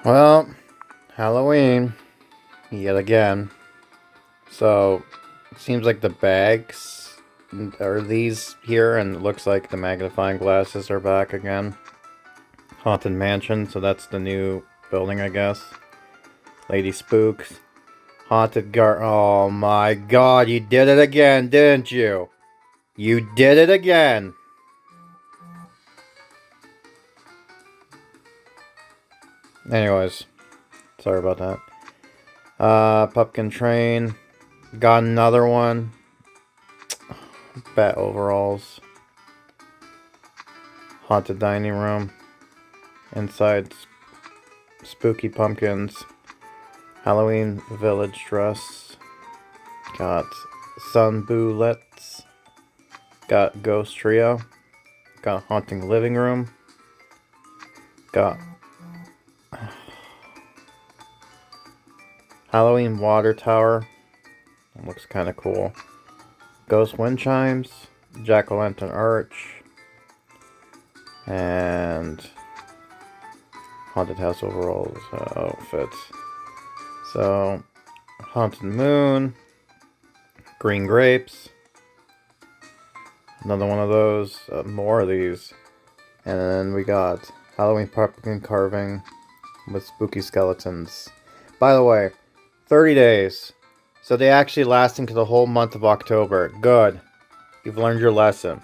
Well, Halloween, yet again. So, it seems like the bags are these here, and it looks like the magnifying glasses are back again. Haunted Mansion, so that's the new building, I guess. Lady Spooks. Haunted Gar. Oh my god, you did it again, didn't you? You did it again! Anyways, sorry about that. Pumpkin Train. Got another one. Bat overalls. Haunted dining room. Inside spooky pumpkins. Halloween village dress. Got sun bullets. Got ghost trio. Got haunting living room. Got Halloween water tower. That looks kind of cool. Ghost wind chimes. Jack-o'-lantern arch. And haunted house overalls outfits. So, haunted moon. Green grapes. Another one of those. More of these. And then we got Halloween pumpkin carving with spooky skeletons. By the way, 30 days. So they actually last into the whole month of October. Good. You've learned your lesson.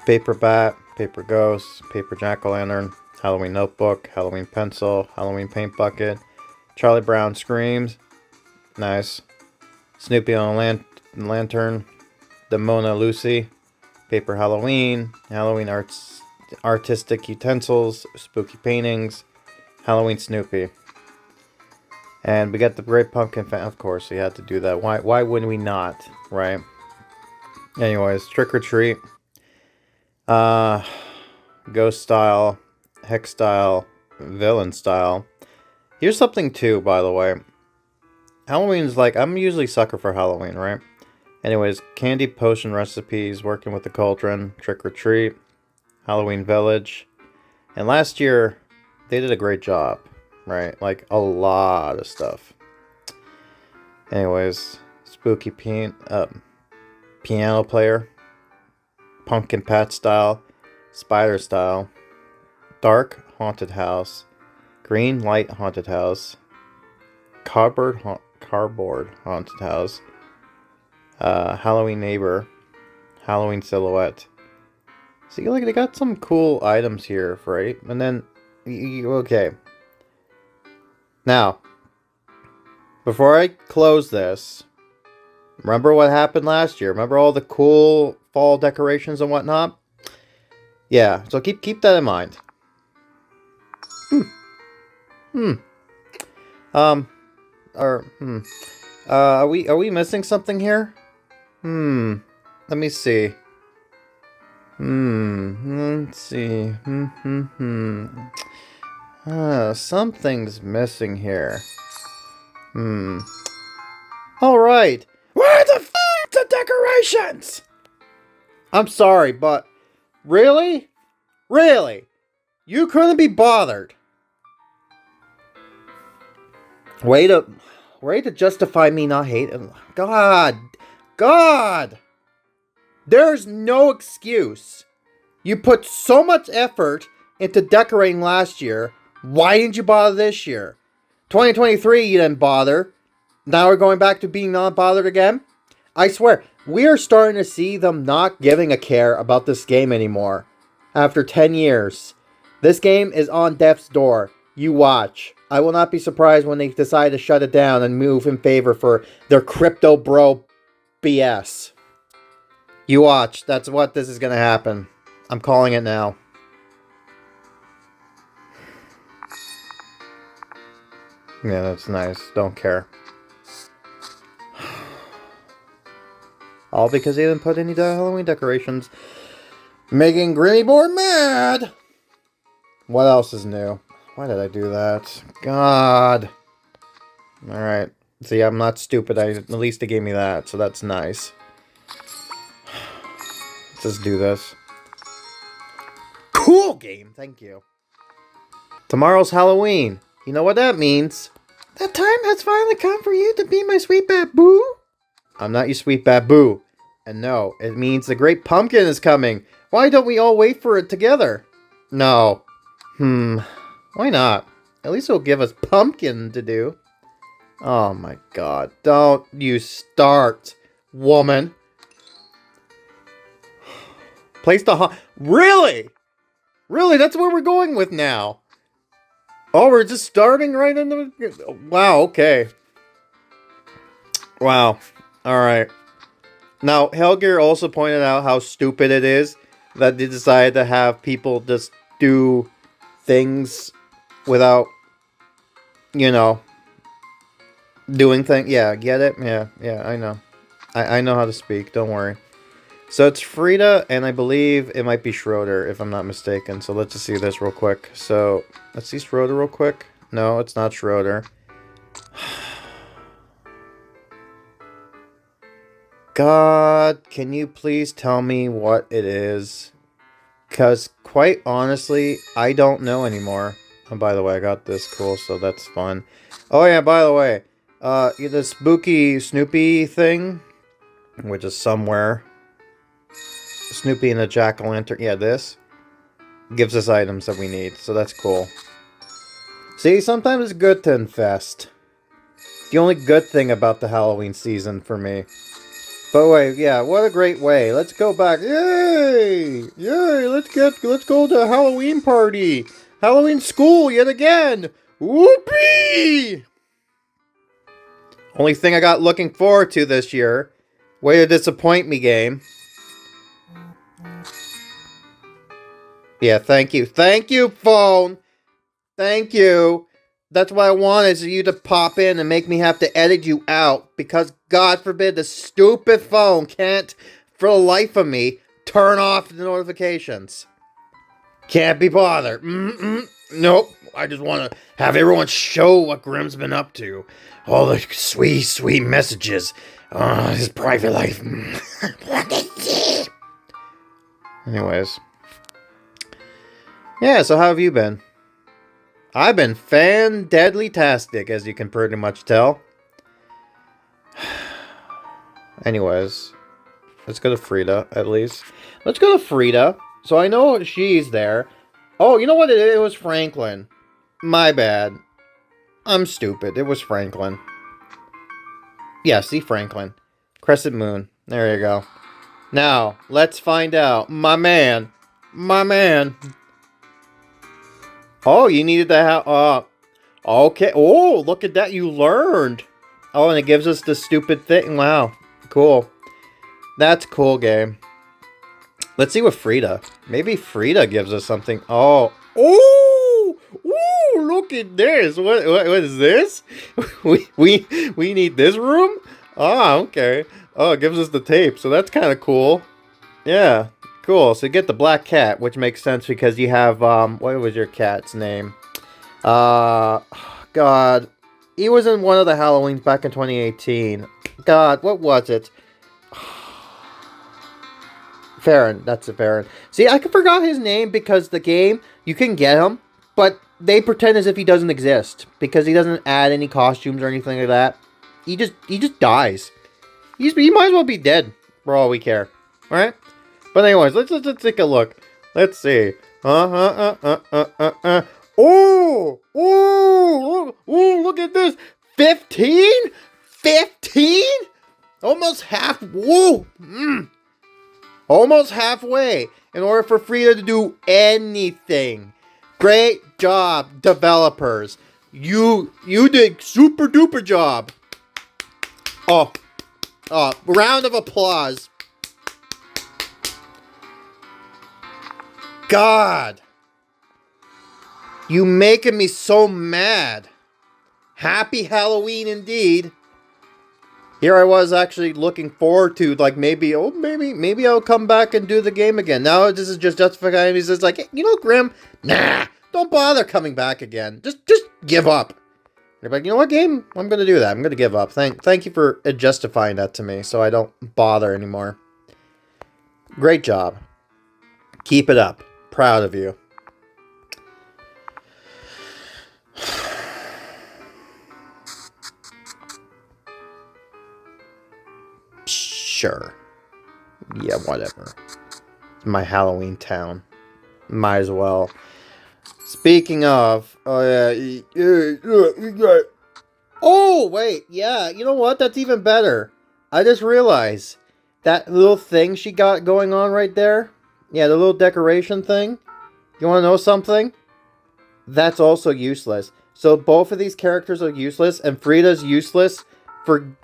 Paper bat, paper ghost, paper jack-o'-lantern, Halloween notebook, Halloween pencil, Halloween paint bucket, Charlie Brown screams. Nice. Snoopy on a lantern, the Mona Lucy, paper Halloween, Halloween artistic utensils, spooky paintings, Halloween Snoopy. And we got the Great Pumpkin fan. Of course, we had to do that. Why wouldn't we not, right? Anyways, trick or treat. Ghost style, hex style, villain style. Here's something too, by the way. Halloween's like, I'm usually sucker for Halloween, right? Anyways, candy potion recipes, working with the cauldron, trick or treat, Halloween village. And last year, they did a great job, right? Like, a lot of stuff. Anyways, spooky piano player, pumpkin patch style, spider style, dark haunted house, green light haunted house, cardboard haunted house, Halloween neighbor, Halloween silhouette. See, like, they got some cool items here, right? And then, okay. Now, before I close this, remember what happened last year? Remember all the cool fall decorations and whatnot? Yeah, so keep that in mind. Hmm. Um. Or are we missing something here? Let me see. Let's see. Something's missing here. All right. Where the the decorations? I'm sorry, but really? Really? You couldn't be bothered. Way to justify me not hating. God. There's no excuse. You put so much effort into decorating last year. Why didn't you bother this year? 2023, you didn't bother. Now we're going back to being not bothered again? I swear, we are starting to see them not giving a care about this game anymore. After 10 years. This game is on death's door. You watch. I will not be surprised when they decide to shut it down and move in favor for their crypto bro BS. You watch. That's what this is going to happen. I'm calling it now. Yeah, that's nice. Don't care. All because they didn't put any Halloween decorations. Making Grimmy mad! What else is new? Why did I do that? God. Alright. See, I'm not stupid. At least they gave me that, so that's nice. Let's just do this. Cool game, thank you. Tomorrow's Halloween. You know what that means. That time has finally come for you to be my sweet baboo. I'm not your sweet baboo. And no, it means the great pumpkin is coming. Why don't we all wait for it together? No. Why not? At least it'll give us pumpkin to do. Oh my god. Don't you start, woman. Place the Really? Really? That's where we're going with now. Oh, we're just starting right in the... Wow, okay. Wow. Alright. Now, Helger also pointed out how stupid it is that they decided to have people just do things without, you know, doing things. Yeah, get it? Yeah, I know. I know how to speak, don't worry. So it's Frida, and I believe it might be Schroeder, if I'm not mistaken. So let's just see this real quick. So, let's see Schroeder real quick. No, it's not Schroeder. God, can you please tell me what it is? Because, quite honestly, I don't know anymore. Oh, by the way, I got this cool, so that's fun. Oh yeah, by the way, the spooky Snoopy thing, which is somewhere. Snoopy and the jack-o'-lantern. Yeah, this gives us items that we need, so that's cool. See, sometimes it's good to infest. The only good thing about the Halloween season for me. But wait, yeah, what a great way. Let's go back. Yay! Yay! Let's go to a Halloween party. Halloween school yet again. Whoopee! Only thing I got looking forward to this year. Way to disappoint me, game. Yeah, thank you. Thank you, phone. Thank you. That's what I want, is you to pop in and make me have to edit you out. Because, God forbid, the stupid phone can't, for the life of me, turn off the notifications. Can't be bothered. Nope. I just want to have everyone show what Grim's been up to. All the sweet, sweet messages. His private life. Anyways. Yeah, so how have you been? I've been fan-deadly-tastic, as you can pretty much tell. Anyways, let's go to Frida, at least. Let's go to Frida. So I know she's there. Oh, you know what? It was Franklin. My bad. I'm stupid. It was Franklin. Yeah, see Franklin. Crescent Moon. There you go. Now, let's find out. My man. My man. Oh, you needed to have... okay. Oh, look at that. You learned. Oh, and it gives us the stupid thing. Wow. Cool. That's cool, game. Let's see what Frida. Maybe Frida gives us something. Oh. Oh! Ooh, look at this. What is this? we need this room? Oh, okay. Oh, it gives us the tape. So that's kind of cool. Yeah. Cool. So you get the black cat, which makes sense because you have, what was your cat's name? God. He was in one of the Halloweens back in 2018. God, what was it? Farron. That's a Farron. See, I forgot his name because the game, you can get him, but they pretend as if he doesn't exist because he doesn't add any costumes or anything like that. He just dies. He might as well be dead for all we care. All right? But anyways, let's take a look. Let's see. Oh! Oh! Oh! Look at this. 15? 15? Almost half. Whoa! Almost halfway. In order for Frida to do anything. Great job, developers. You did super duper job. Oh. Round of applause. God. You making me so mad. Happy Halloween indeed. Here I was actually looking forward to, like, maybe I'll come back and do the game again. Now this is just justifying. He's just like, hey, you know, Grim, nah, don't bother coming back again. Just give up. You're like, you know what, game? I'm gonna do that. I'm gonna give up. Thank you for justifying that to me, so I don't bother anymore. Great job. Keep it up. Proud of you. Sure. Yeah, whatever. It's my Halloween town. Might as well. Speaking of, oh yeah, oh wait, yeah. You know what? That's even better. I just realized that little thing she got going on right there. Yeah, the little decoration thing. You want to know something? That's also useless. So both of these characters are useless, and Frida's useless for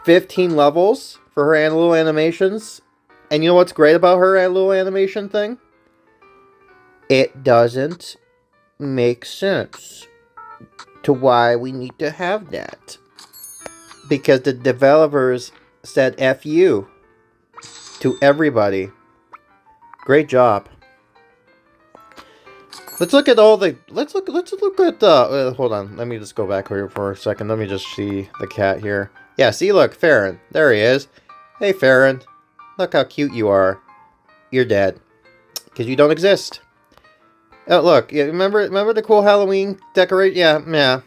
15 levels for her little animations. And you know what's great about her little animation thing? It doesn't make sense to why we need to have that. Because the developers said F you to everybody. Great job. Let's look at all the. Let's look at. Hold on. Let me just go back here for a second. Let me just see the cat here. Yeah. See, look, Farron. There he is. Hey, Farron. Look how cute you are. You're dead because you don't exist. Oh, look. Yeah, remember the cool Halloween decoration? Yeah.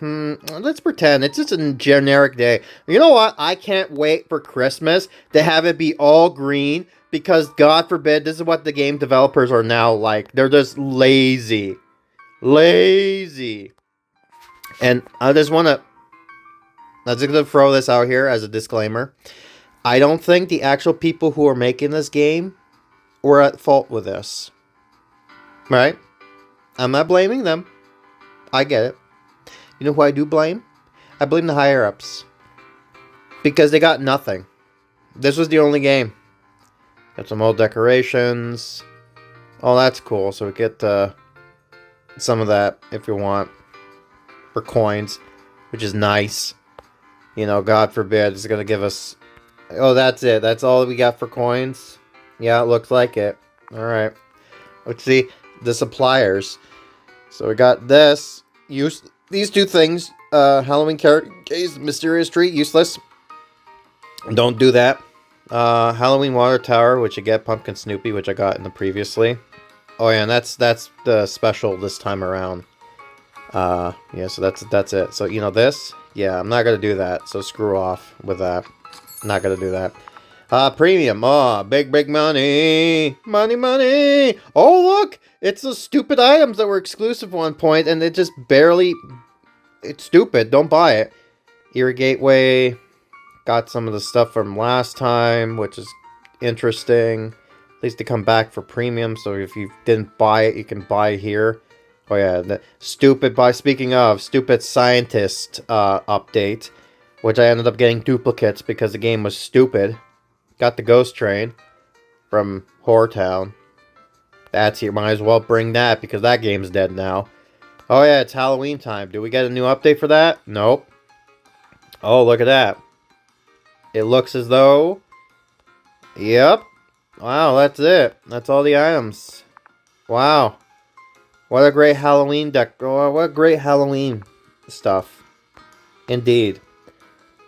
Let's pretend it's just a generic day. You know what? I can't wait for Christmas to have it be all green. Because, God forbid, this is what the game developers are now like. They're just lazy. Lazy. And I just want to... I'm just going to throw this out here as a disclaimer. I don't think the actual people who are making this game were at fault with this. Right? I'm not blaming them. I get it. You know who I do blame? I blame the higher-ups. Because they got nothing. This was the only game. Got some old decorations. Oh, that's cool. So we get some of that, if you want, for coins, which is nice. You know, God forbid, it's going to give us... Oh, that's it. That's all we got for coins? Yeah, it looks like it. Alright. Let's see the suppliers. So we got this. These two things. Halloween case, mysterious tree, useless. Don't do that. Halloween water tower, which you get pumpkin Snoopy, which I got in the previously. Oh yeah, and that's the special this time around. Yeah, so that's it. So you know this, yeah, I'm not gonna do that. So screw off with that. Not gonna do that. Premium. Oh, big money, money. Oh look, it's the stupid items that were exclusive at one point, and it just barely. It's stupid. Don't buy it. Ear gateway. Got some of the stuff from last time, which is interesting. At least to come back for premium, so if you didn't buy it, you can buy here. Oh yeah, the speaking of, stupid scientist update, which I ended up getting duplicates because the game was stupid. Got the ghost train from Horror Town. That's here, might as well bring that because that game's dead now. Oh yeah, it's Halloween time. Do we get a new update for that? Nope. Oh, look at that. It looks as though... Yep. Wow, that's it. That's all the items. Wow. What a great Halloween deck. Oh, what great Halloween stuff. Indeed.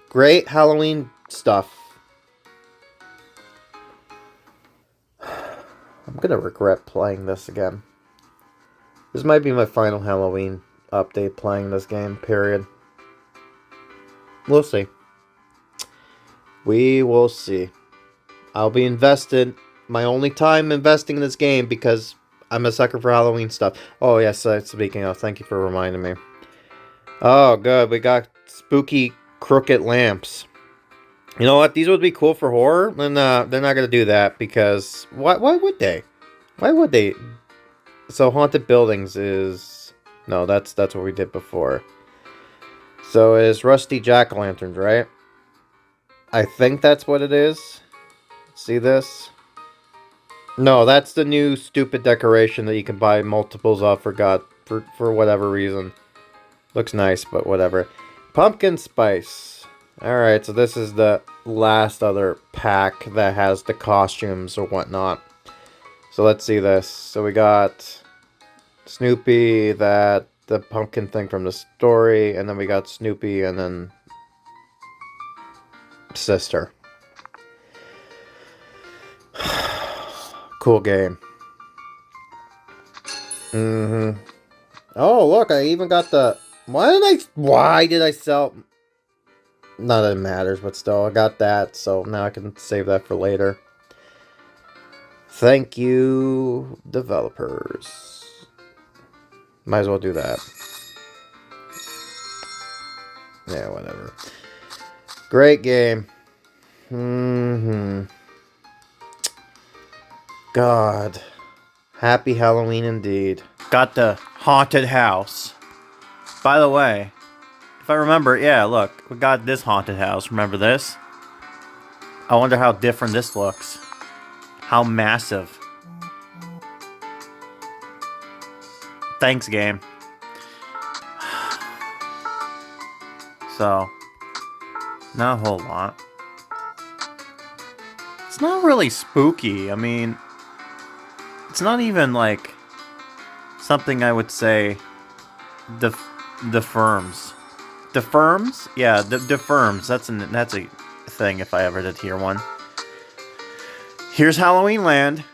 Great Halloween stuff. I'm gonna regret playing this again. This might be my final Halloween update playing this game, period. We'll see. We will see. I'll be invested. My only time investing in this game because I'm a sucker for Halloween stuff. Oh, yes, speaking of, thank you for reminding me. Oh, good. We got spooky crooked lamps. You know what? These would be cool for horror. And they're not going to do that because... Why would they? Why would they? So, haunted buildings is... No, that's what we did before. So, it's rusty jack-o'-lanterns, right? I think that's what it is. See this? No, that's the new stupid decoration that you can buy multiples of for whatever reason. Looks nice, but whatever. Pumpkin spice. Alright, so this is the last other pack that has the costumes or whatnot. So let's see this. So we got Snoopy, the pumpkin thing from the story, and then we got Snoopy and then sister. Cool game. Oh, look, I even got the... Why did I sell... Not that it matters, but still, I got that, so now I can save that for later. Thank you, developers. Might as well do that. Yeah, whatever. Great game. God. Happy Halloween indeed. Got the haunted house. By the way, if I remember, yeah, look, we got this haunted house. Remember this? I wonder how different this looks. How massive. Thanks, game. So, not a whole lot. It's not really spooky. I mean, it's not even like something I would say the firms. The firms? Yeah, the firms. That's a thing if I ever did hear one. Here's Halloween Land.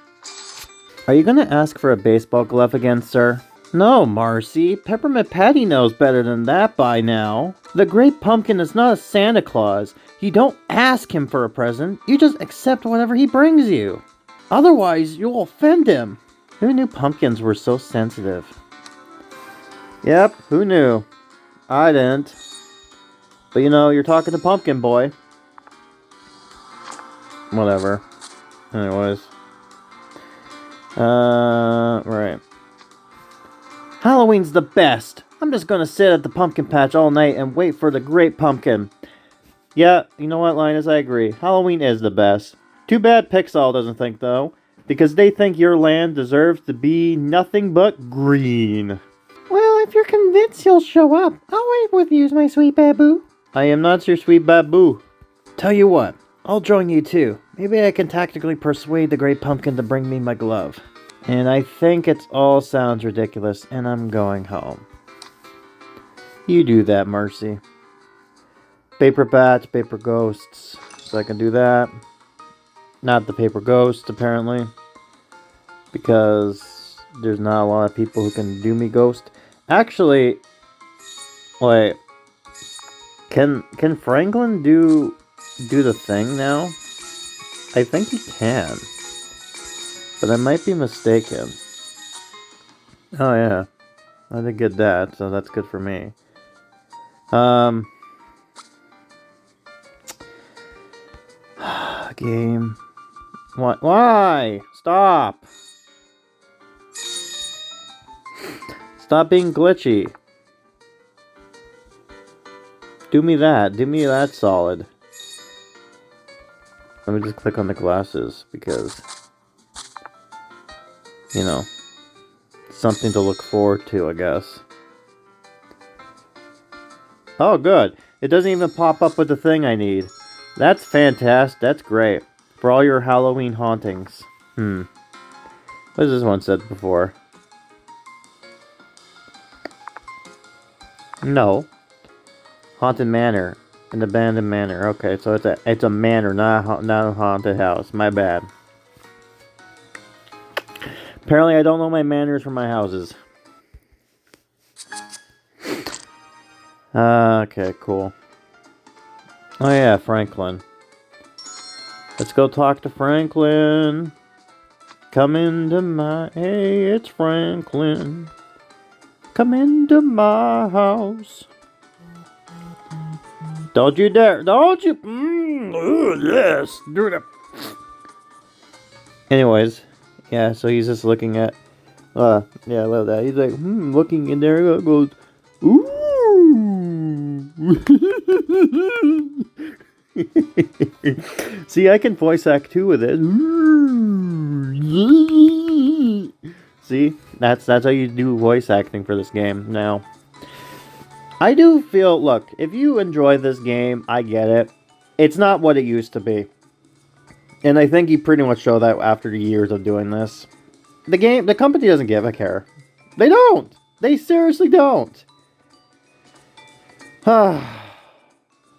Are you gonna ask for a baseball glove again, sir? No, Marcy. Peppermint Patty knows better than that by now. The Great Pumpkin is not a Santa Claus. You don't ask him for a present. You just accept whatever he brings you. Otherwise, you'll offend him. Who knew pumpkins were so sensitive? Yep, who knew? I didn't. But you know, you're talking to Pumpkin Boy. Whatever. Anyways. Right. Halloween's the best. I'm just gonna sit at the pumpkin patch all night and wait for the Great Pumpkin. Yeah, you know what, Linus? I agree. Halloween is the best. Too bad Pixel doesn't think, though. Because they think your land deserves to be nothing but green. Well, if you're convinced he'll show up, I'll wait with you, my sweet baboo. I am not your sweet baboo. Tell you what, I'll join you too. Maybe I can tactically persuade the Great Pumpkin to bring me my glove. And I think it all sounds ridiculous, and I'm going home. You do that, Mercy. Paper bats, paper ghosts. So I can do that. Not the paper ghosts, apparently. Because there's not a lot of people who can do me ghost. Actually, wait. Can Franklin do the thing now? I think he can. But I might be mistaken. Oh yeah. I did get that, so that's good for me. Game. What? Why? Stop! Stop being glitchy. Do me that. Do me that solid. Let me just click on the glasses because, you know, something to look forward to, I guess. Oh, good. It doesn't even pop up with the thing I need. That's fantastic. That's great. For all your Halloween hauntings. What has this one said before? No. Haunted Manor. An abandoned manor. Okay, so it's a manor, not a haunted house. My bad. Apparently I don't know my manners from my houses. Okay, cool. Oh yeah, Franklin. Let's go talk to Franklin. Come into my... Hey, it's Franklin. Come into my house. Don't you dare. Don't you... yes. Do it. Anyways. Yeah, so he's just looking at... yeah, I love that. He's like, looking in there. Goes, ooh. See, I can voice act too with it. See, that's how you do voice acting for this game. Now, I do feel, look, if you enjoy this game, I get it. It's not what it used to be. And I think you pretty much show that after years of doing this. The company doesn't give a care. They don't. They seriously don't.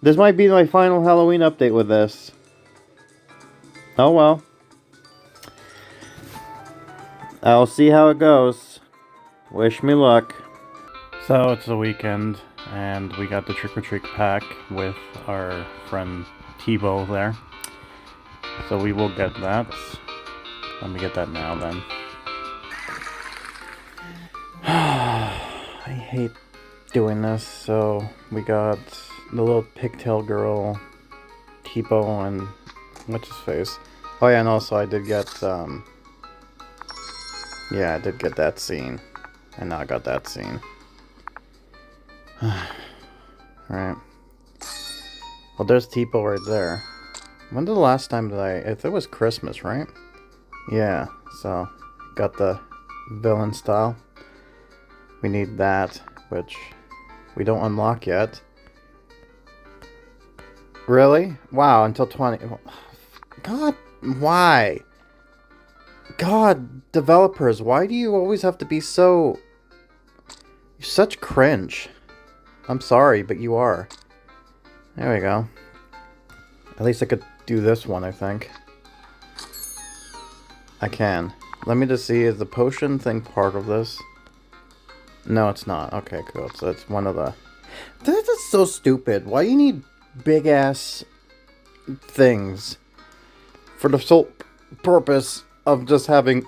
This might be my final Halloween update with this. Oh well. I'll see how it goes. Wish me luck. So it's the weekend. And we got the trick-or-treat pack with our friend Tebow there. So we will get that. Let me get that now then. I hate doing this. So we got the little pigtail girl, Tebow, and what's his face? Oh yeah, and also I did get yeah, I did get that scene. And now I got that scene. Alright. Well, there's Tipo right there. When did the last time that if it was Christmas, right? Yeah, so got the villain style. We need that, which we don't unlock yet. Really? Wow, until 20. God, why? God, developers, why do you always have to be so... You're such cringe. I'm sorry, but you are. There we go. At least I could do this one, I think. I can. Let me just see, is the potion thing part of this? No, it's not. Okay, cool. So it's one of the... This is so stupid. Why do you need big-ass things for the sole purpose of just having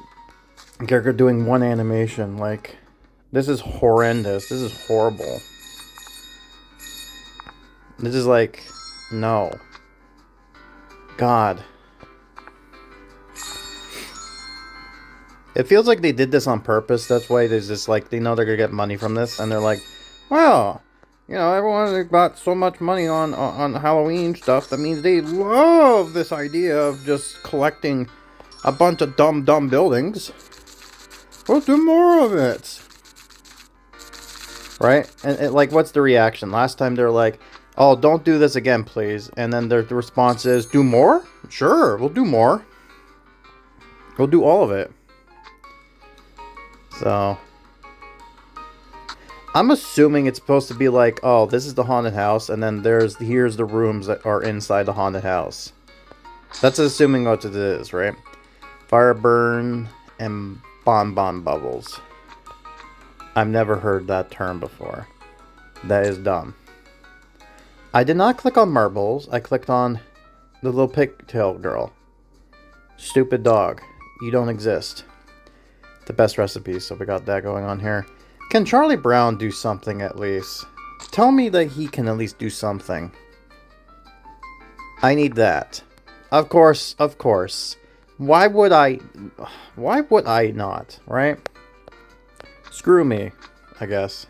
a character doing one animation? Like, this is horrendous. This is horrible. This is like, no. God. It feels like they did this on purpose. That's why there's just like, they know they're gonna get money from this, and they're like, well, you know, everyone got so much money on Halloween stuff. That means they love this idea of just collecting a bunch of dumb buildings. Let's do more of it. Right? And like, what's the reaction? Last time they're like, oh, don't do this again, please. And then the response is, do more? Sure, we'll do more. We'll do all of it. So, I'm assuming it's supposed to be like, oh, this is the haunted house, and then here's the rooms that are inside the haunted house. That's assuming what it is, right? Fire burn and bonbon bubbles. I've never heard that term before. That is dumb. I did not click on marbles. I clicked on the little pigtail girl. Stupid dog. You don't exist. The best recipe, so we got that going on here. Can Charlie Brown do something at least? Tell me that he can at least do something. I need that. Of course, of course. Why would I not, right? Screw me, I guess.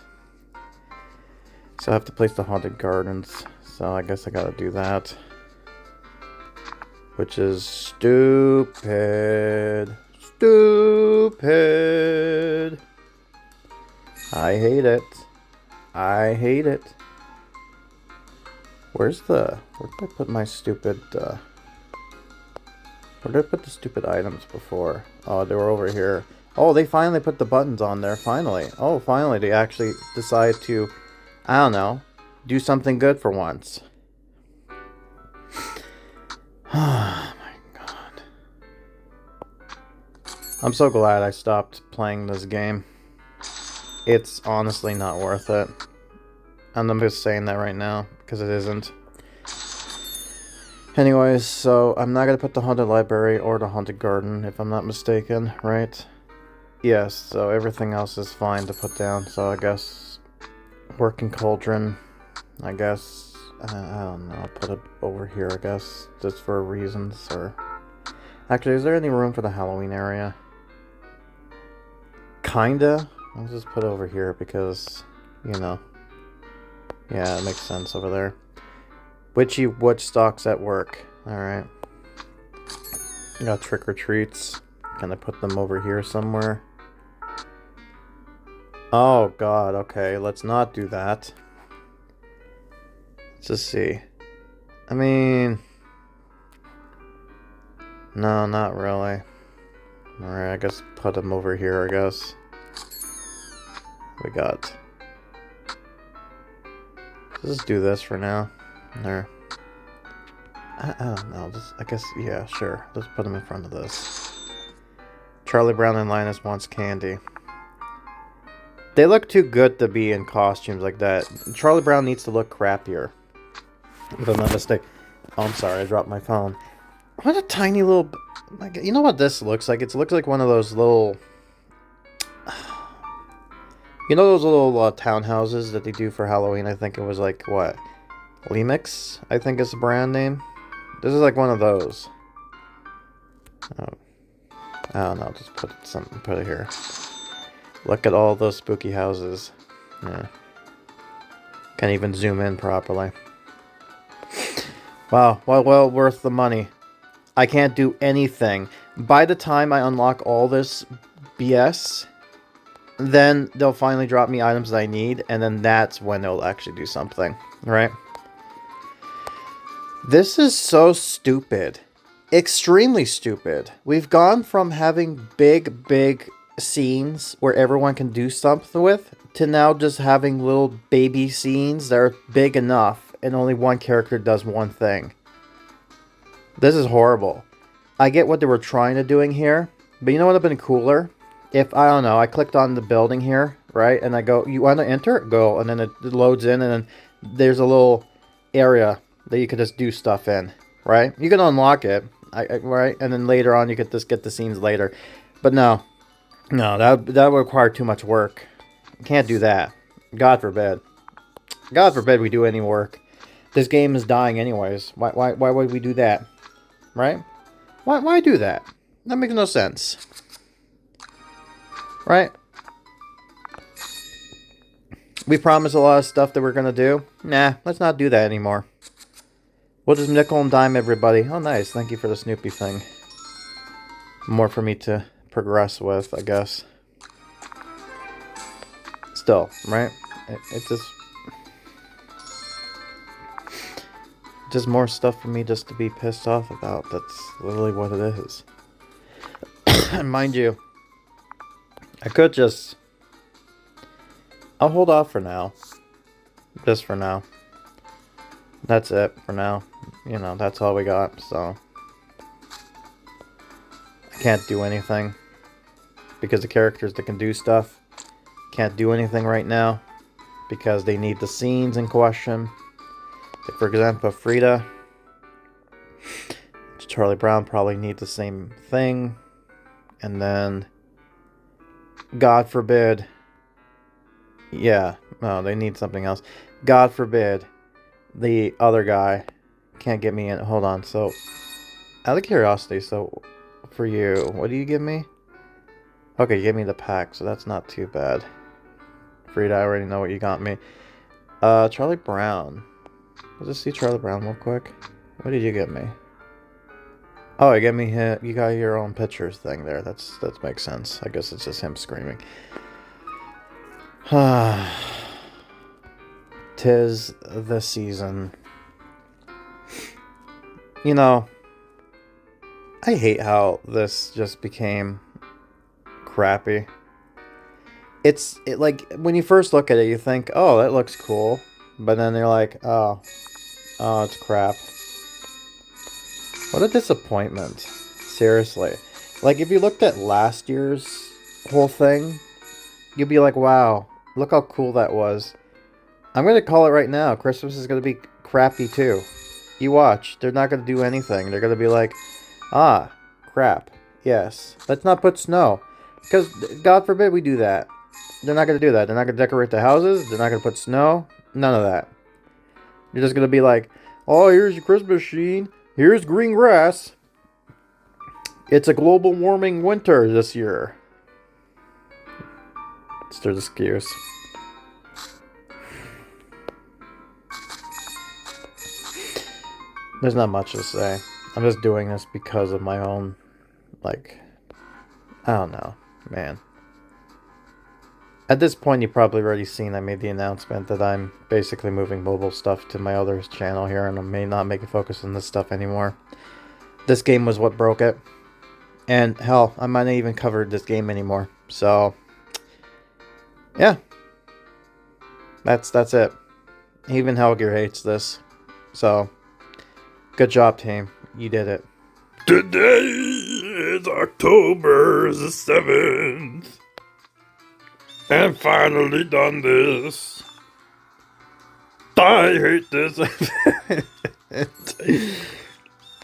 So I have to place the haunted gardens. So I guess I gotta do that. Which is stupid. Stupid. I hate it. I hate it. Where did I put my stupid, where did I put the stupid items before? Oh, they were over here. Oh, they finally put the buttons on there, finally. Oh, finally, they actually decided to, I don't know, do something good for once. Oh my god. I'm so glad I stopped playing this game. It's honestly not worth it. And I'm just saying that right now, because it isn't. Anyways, so I'm not going to put the haunted library or the haunted garden, if I'm not mistaken, right? Yes, so everything else is fine to put down, so I guess working cauldron, I guess, I don't know, I'll put it over here, I guess, just for reasons, or... Actually, is there any room for the Halloween area? Kinda. I'll just put it over here because, you know, yeah, it makes sense over there. Witchy Woodstocks at work. Alright. Got trick-or-treats. Can I put them over here somewhere? Oh, God, okay, let's not do that. Let's just see. I mean... No, not really. Alright, I guess put them over here, I guess. We got... Let's just do this for now. There. I don't know, I guess, yeah, sure. Let's put them in front of this. Charlie Brown and Linus wants candy. They look too good to be in costumes like that. Charlie Brown needs to look crappier. If I'm not mistaken. Oh, I'm sorry, I dropped my phone. What a tiny little... Like, you know what this looks like? It looks like one of those little... You know those little townhouses that they do for Halloween? I think it was like, what? Lemix, I think is the brand name. This is like one of those. Oh, I don't know, just put it here. Look at all those spooky houses. Yeah. Can't even zoom in properly. Wow, well worth the money. I can't do anything. By the time I unlock all this BS, then they'll finally drop me items that I need, and then that's when they'll actually do something, right? This is so stupid. Extremely stupid. We've gone from having big scenes where everyone can do something with, to now just having little baby scenes that are big enough and only one character does one thing. This is horrible. I get what they were trying to doing here, but you know what would have been cooler? If, I don't know, I clicked on the building here, right? And I go, you want to enter? Go. And then it loads in, and then there's a little area that you could just do stuff in, right? You can unlock it, right? And then later on, you could just get the scenes later. But no, that would require too much work. You can't do that. God forbid. God forbid we do any work. This game is dying anyways. Why would we do that? Right? Why do that? That makes no sense. Right? We promised a lot of stuff that we're going to do. Nah, let's not do that anymore. We'll just nickel and dime everybody. Oh, nice. Thank you for the Snoopy thing. More for me to progress with, I guess. Still, right? It's just more stuff for me just to be pissed off about. That's literally what it is. And mind you, I could just... I'll hold off for now. Just for now. That's it for now. You know, that's all we got, so... I can't do anything. Because the characters that can do stuff can't do anything right now. Because they need the scenes in question. Like, for example, Frida. Charlie Brown probably need the same thing. And then... God forbid... Yeah, no, they need something else. God forbid the other guy can't get me in. Hold on, so... Out of curiosity, so... For you, what do you give me? Okay, you gave me the pack, so that's not too bad. Frida, I already know what you got me. Charlie Brown. Let's just see Charlie Brown real quick. What did you get me? Oh, you get me hit. You got your own pictures thing there. That makes sense. I guess it's just him screaming. Tis the season. You know, I hate how this just became crappy. It like, when you first look at it, you think, oh, that looks cool. But then you're like, oh, it's crap. What a disappointment. Seriously. Like, if you looked at last year's whole thing, you'd be like, wow, look how cool that was. I'm going to call it right now. Christmas is going to be crappy too. You watch. They're not going to do anything. They're going to be like, ah, crap. Yes. Let's not put snow. Because, God forbid we do that. They're not going to do that. They're not going to decorate the houses. They're not going to put snow. None of that. You're just going to be like, oh, here's your Christmas machine. Here's green grass. It's a global warming winter this year. It's their excuse. There's not much to say. I'm just doing this because of my own, like, I don't know, man. At this point, you've probably already seen I made the announcement that I'm basically moving mobile stuff to my other channel here, and I may not make a focus on this stuff anymore. This game was what broke it. And, hell, I might not even cover this game anymore. So, yeah. That's it. Even Helger hates this. So... Good job, team. You did it. Today is October the 7th. And finally done this. I hate this.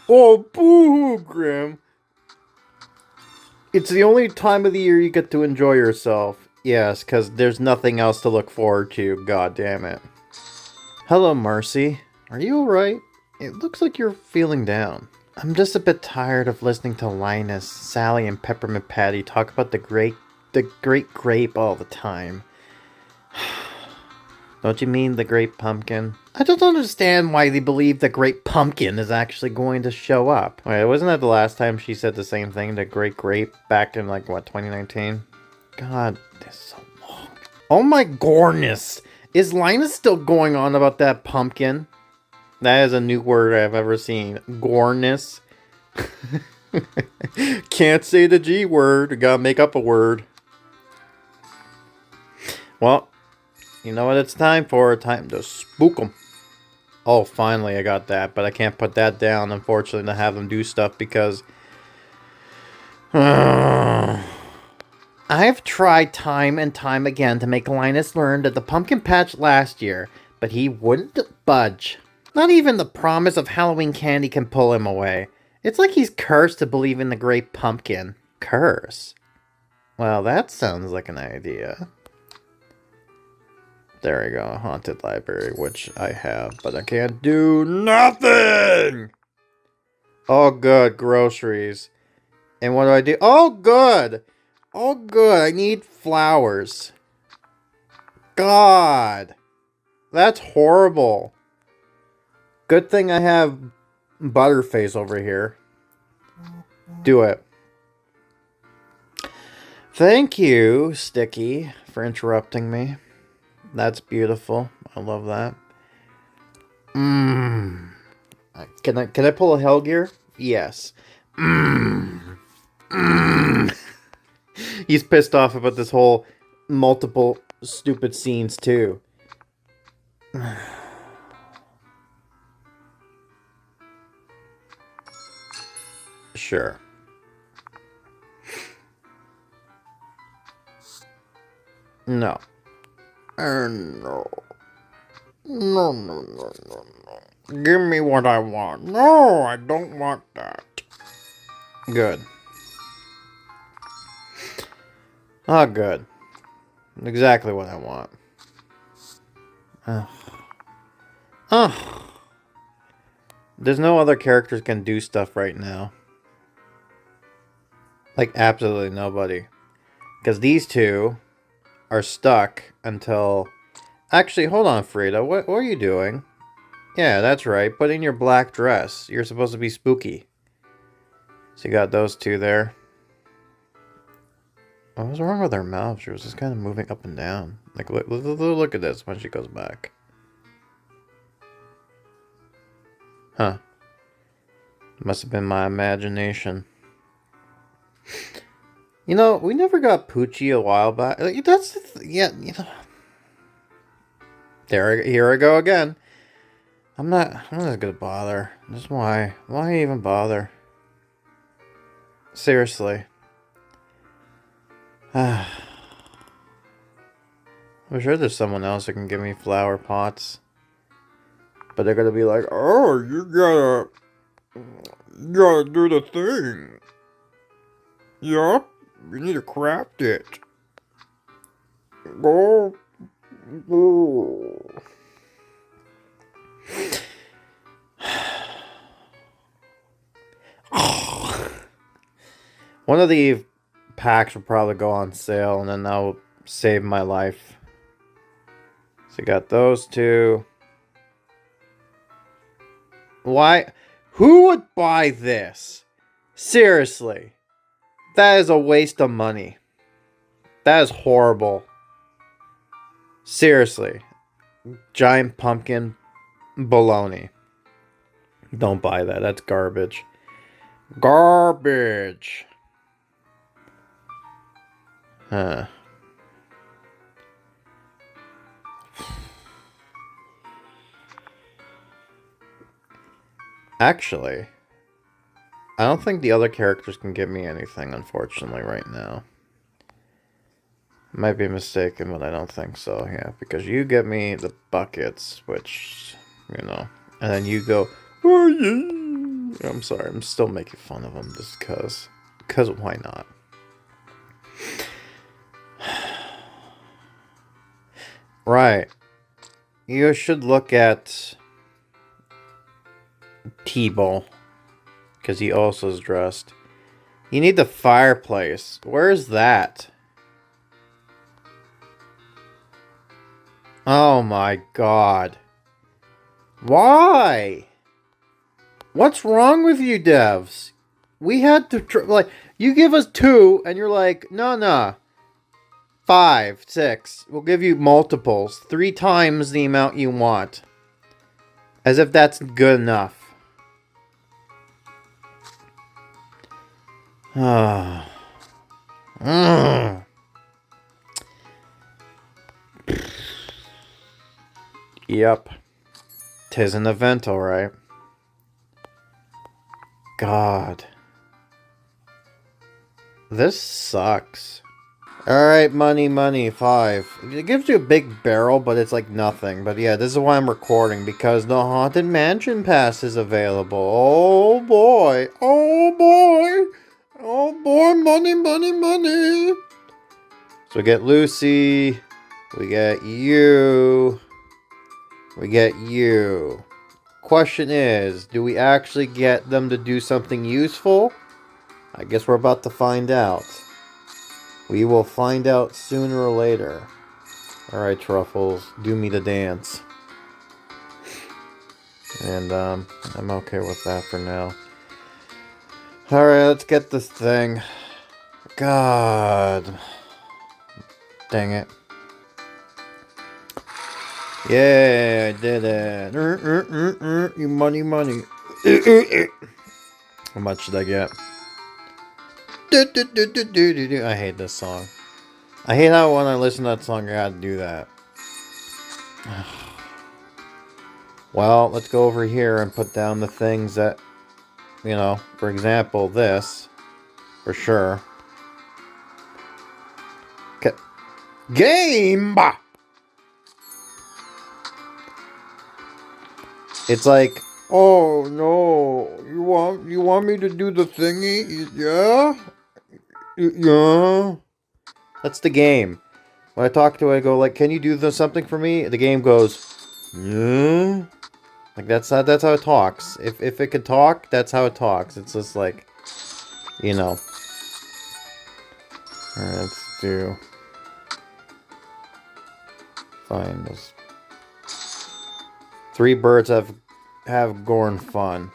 Oh, boo-hoo, Grim. It's the only time of the year you get to enjoy yourself. Yes, because there's nothing else to look forward to. God damn it. Hello, Marcy. Are you alright? It looks like you're feeling down. I'm just a bit tired of listening to Linus, Sally, and Peppermint Patty talk about the great grape all the time. Don't you mean the Great Pumpkin? I don't understand why they believe the Great Pumpkin is actually going to show up. Wait, wasn't that the last time she said the same thing, the Great Grape, back in, like, what, 2019? God, this is so long. Oh my goodness! Is Linus still going on about that pumpkin? That is a new word I've ever seen. Gorness. Can't say the G word. Gotta make up a word. Well, you know what it's time for? Time to spook them. Oh, finally I got that, but I can't put that down, unfortunately, to have them do stuff because... I've tried time and time again to make Linus learn that the pumpkin patch last year, but he wouldn't budge. Not even the promise of Halloween candy can pull him away. It's like he's cursed to believe in the Great Pumpkin. Curse? Well, that sounds like an idea. There we go, haunted library, which I have, but I can't do nothing! Oh, good, groceries. And what do I do? Oh, good! Oh, good, I need flowers. God! That's horrible. Good thing I have Butterface over here. Do it. Thank you, Sticky, for interrupting me. That's beautiful. I love that. Can I pull a Hellgear? Yes. He's pissed off about this whole multiple stupid scenes too. Sure. No. No. No. Give me what I want. No, I don't want that. Good. Oh, good. Exactly what I want. There's no other characters can do stuff right now. Like, absolutely nobody. Because these two are stuck until... Actually, hold on, Frida. What are you doing? Yeah, that's right. Put in your black dress. You're supposed to be spooky. So you got those two there. What was wrong with her mouth? She was just kind of moving up and down. Like, look at this when she goes back. Huh. Must have been my imagination. You know, we never got Poochie a while back. That's the yeah, you know. Here I go again. I'm not gonna bother. That's why. Why even bother? Seriously. I'm sure there's someone else that can give me flower pots. But they're gonna be like, oh, you gotta do the thing. Yup, you need to craft it. Oh. One of the packs will probably go on sale, and then that'll save my life. So you got those two. Why? Who would buy this? Seriously. That is a waste of money. That is horrible. Seriously. Giant pumpkin baloney. Don't buy that. That's garbage. Garbage. Huh. Actually, I don't think the other characters can give me anything, unfortunately, right now. Might be mistaken, but I don't think so, yeah. Because you get me the buckets, which, you know. And then you go, oh yeah. I'm sorry, I'm still making fun of him just because. Because why not? Right. You should look at T-Ball. Because he also is dressed. You need the fireplace. Where's that? Oh my god. Why? What's wrong with you devs? We had to, like, you give us 2, and you're like, no. 5, 6. We'll give you multiples. 3 times the amount you want. As if that's good enough. Yep. 'Tis an event, alright. God. This sucks. Alright, money, 5. It gives you a big barrel, but it's like nothing. But yeah, this is why I'm recording, because the Haunted Mansion Pass is available. Oh boy. Oh boy. Oh boy, money. So we get Lucy. We get you. We get you. Question is, do we actually get them to do something useful? I guess we're about to find out. We will find out sooner or later. Alright, Truffles, do me the dance. And, I'm okay with that for now. Alright, let's get this thing. God. Dang it. Yeah, I did it. You money. How much did I get? I hate this song. I hate how when I listen to that song, I gotta do that. Well, let's go over here and put down the things that, you know, for example, this, for sure. Game! It's like, oh no, you want me to do the thingy? Yeah? Yeah? That's the game. When I talk to it, I go like, can you do something for me? The game goes, yeah? Like that's how it talks. If it could talk, that's how it talks. It's just like, you know. Alright, let's do. Fine. Those 3 birds have Gorn fun.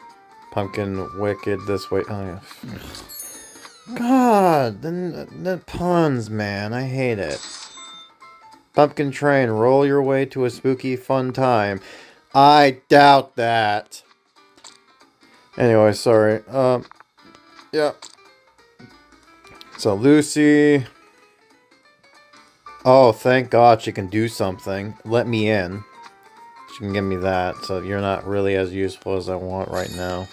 Pumpkin wicked this way. Oh yeah. God, the puns, man. I hate it. Pumpkin train, roll your way to a spooky fun time. I doubt that. Anyway, sorry. Yeah. So Lucy. Oh, thank God she can do something. Let me in. She can give me that, so you're not really as useful as I want right now.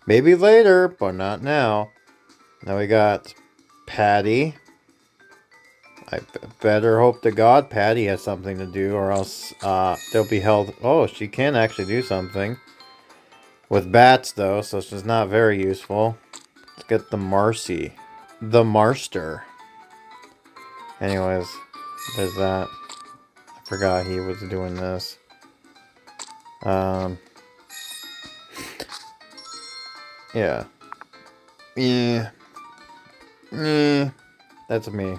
Maybe later, but not now. Now we got Patty. I better hope to God Patty has something to do, or else they'll be held... Oh, she can actually do something. With bats, though, so she's not very useful. Let's get the Marcy. The Marster. Anyways, there's that. I forgot he was doing this. Yeah. Yeah. That's me.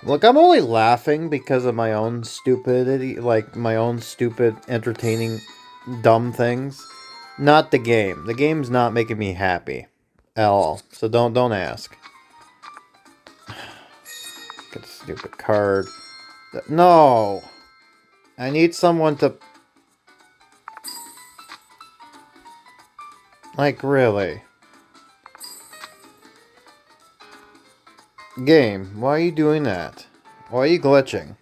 Look, I'm only laughing because of my own stupidity, like my own stupid, entertaining, dumb things. Not the game. The game's not making me happy at all. So don't ask. Get a stupid card. No! I need someone to... Like, really? Game, why are you doing that? Why are you glitching?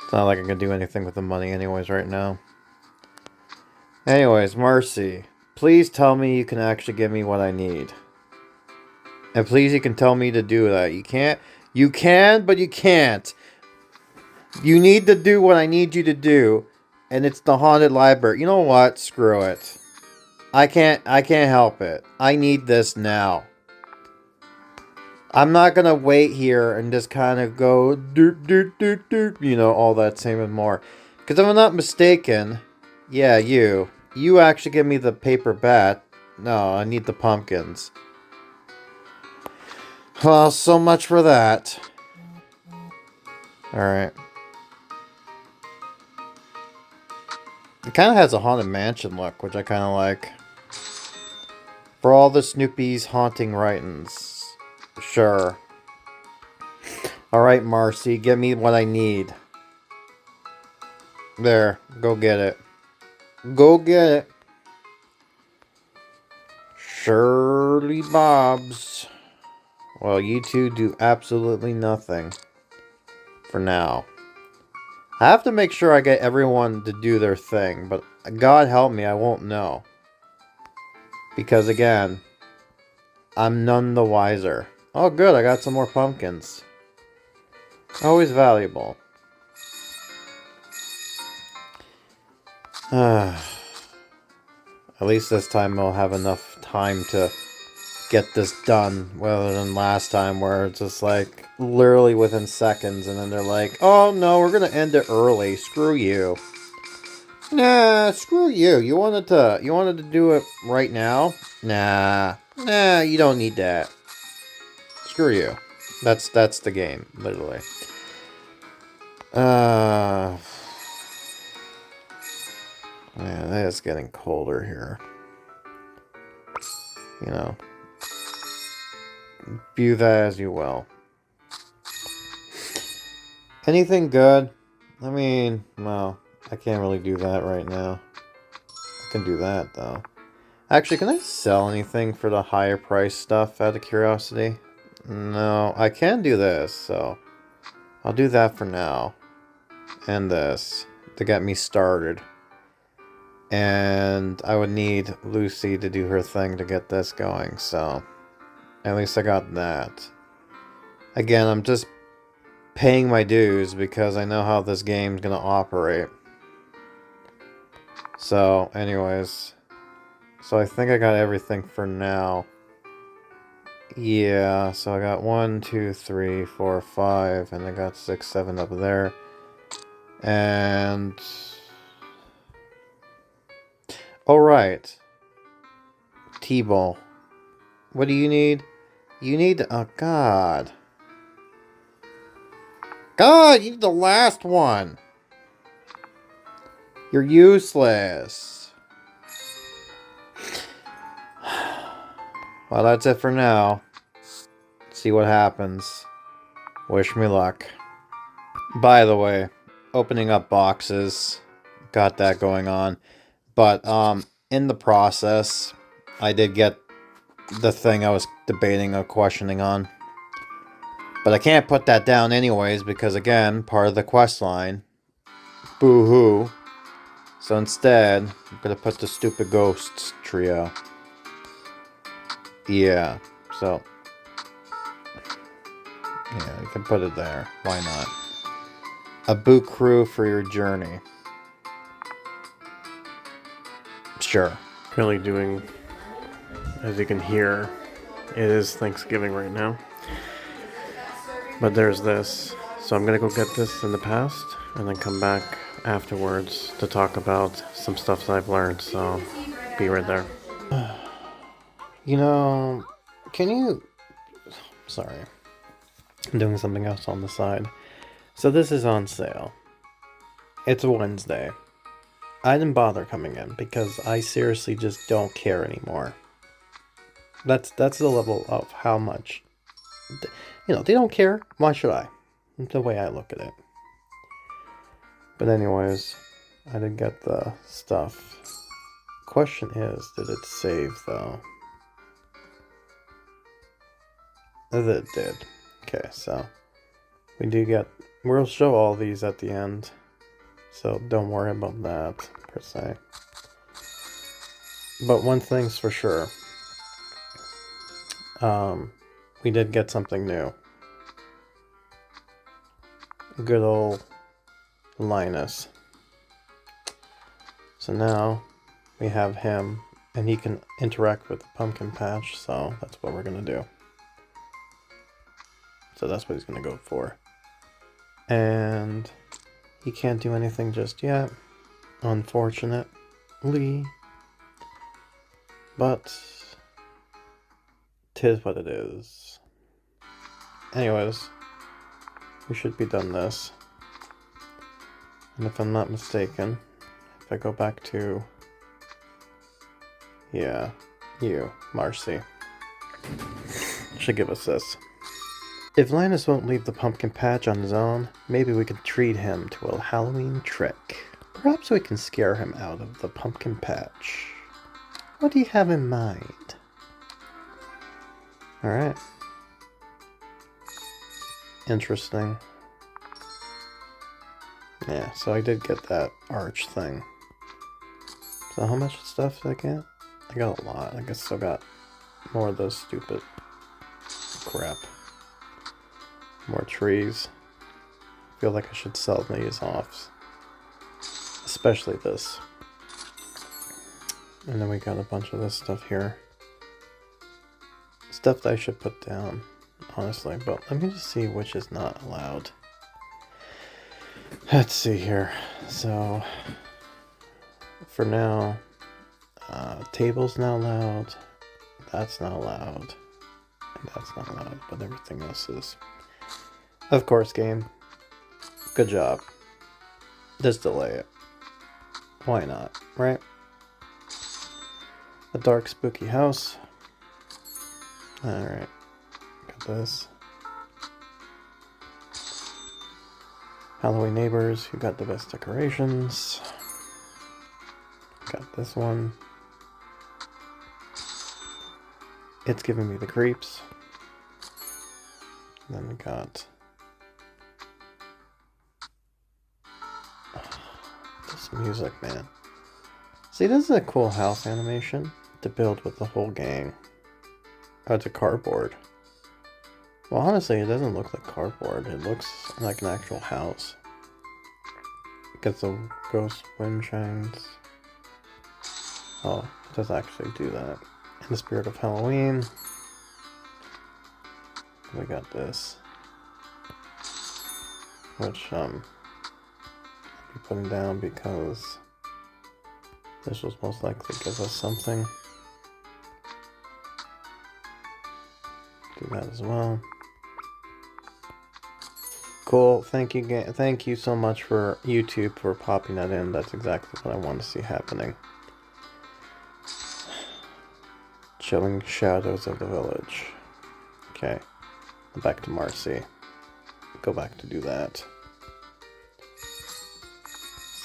It's not like I can do anything with the money anyways right now. Anyways, Marcy. Please tell me you can actually give me what I need. And please, you can tell me to do that. You can't. You can, but you can't. You need to do what I need you to do. And it's the haunted library. You know what? Screw it. I can't help it. I need this now. I'm not gonna wait here and just kind of go doot doot doot doot, you know, all that same and more. Because if I'm not mistaken, yeah, you actually give me the paper bat. No, I need the pumpkins. Well, so much for that. Alright. It kind of has a Haunted Mansion look, which I kind of like. For all the Snoopy's haunting writings. Sure. Alright, Marcy, give me what I need. There, go get it. Go get it. Shirley Bobs. Well, you two do absolutely nothing. For now. I have to make sure I get everyone to do their thing, but God help me, I won't know. Because again, I'm none the wiser. Oh good, I got some more pumpkins. Always valuable. At least this time I'll have enough time to get this done, rather than last time where it's just like literally within seconds and then they're like, oh no, we're gonna end it early, screw you. Nah, screw you. You wanted to do it right now? Nah, you don't need that. Screw you. That's the game, literally. Man, it's getting colder here. You know. View that as you will. Anything good? I mean, well, I can't really do that right now. I can do that, though. Actually, can I sell anything for the higher price stuff out of curiosity? No, I can do this, so I'll do that for now. And this, to get me started. And I would need Lucy to do her thing to get this going, so at least I got that. Again, I'm just paying my dues because I know how this game's gonna operate. So, anyways. So I think I got everything for now. Yeah, so I got 1, 2, 3, 4, 5, and I got 6, 7 up there. And... alright. T-ball. What do you need? You need... oh, God. God, you need the last one. You're useless. Well, that's it for now. See what happens. Wish me luck. By the way, opening up boxes. Got that going on. But, in the process, I did get the thing I was debating or questioning on. But I can't put that down anyways because, again, part of the quest line. Boo-hoo. So instead, I'm gonna put the Stupid Ghosts trio. Yeah, so... yeah, you can put it there. Why not? A Boo Crew for your journey. Sure. Currently doing, as you can hear, it is Thanksgiving right now. But there's this. So I'm gonna go get this in the past and then come back afterwards to talk about some stuff that I've learned. So be right there. You know, can you... sorry. I'm doing something else on the side. So this is on sale. It's a Wednesday. I didn't bother coming in because I seriously just don't care anymore. That's the level of how much... you know, they don't care. Why should I? That's the way I look at it. But anyways, I did get the stuff. Question is, did it save though? It did. Okay, so we do get... we'll show all these at the end. So don't worry about that, per se. But one thing's for sure. We did get something new. Good old Linus. So now we have him, and he can interact with the pumpkin patch, so that's what we're gonna do. So that's what he's gonna go for. And he can't do anything just yet, unfortunately. But 'tis what it is. Anyways, we should be done this. And if I'm not mistaken, if I go back to, yeah, you, Marcy, should give us this. If Linus won't leave the pumpkin patch on his own, maybe we can treat him to a Halloween trick. Perhaps we can scare him out of the pumpkin patch. What do you have in mind? Alright. Interesting. Yeah, so I did get that arch thing. So how much stuff did I get? I got a lot. I guess I still got more of those stupid crap. More trees. I feel like I should sell these off. Especially this. And then we got a bunch of this stuff here. Stuff that I should put down, honestly. But let me just see which is not allowed. Let's see here. So, for now, table's not allowed. That's not allowed. And that's not allowed. But everything else is. Of course, game. Good job. Just delay it. Why not, right? A dark, spooky house. Alright. Got this. Halloween neighbors who got the best decorations. Got this one. It's giving me the creeps. And then we got this music, man. See, this is a cool house animation to build with the whole gang. Oh, it's a cardboard. Well, honestly, it doesn't look like cardboard. It looks like an actual house. Gets the ghost wind chimes. Oh, it does actually do that. In the spirit of Halloween, we got this. Which, I'll be putting down because this will most likely give us something. Do that as well. Cool. Thank you so much for YouTube for popping that in. That's exactly what I want to see happening. Chilling shadows of the village. Okay. Back to Marcy. Go back to do that.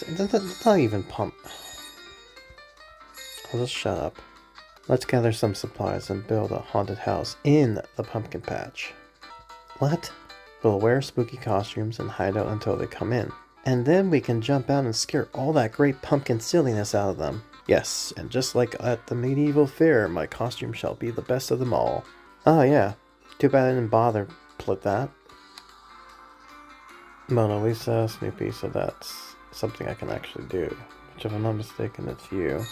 That's not even pump. I'll just shut up. Let's gather some supplies and build a haunted house in the pumpkin patch. What? We'll wear spooky costumes and hide out until they come in. And then we can jump out and scare all that great pumpkin silliness out of them. Yes, and just like at the medieval fair, my costume shall be the best of them all. Oh yeah, too bad I didn't bother put that. Mona Lisa, Snoopy, so that's something I can actually do. Which if I'm not mistaken, it's you.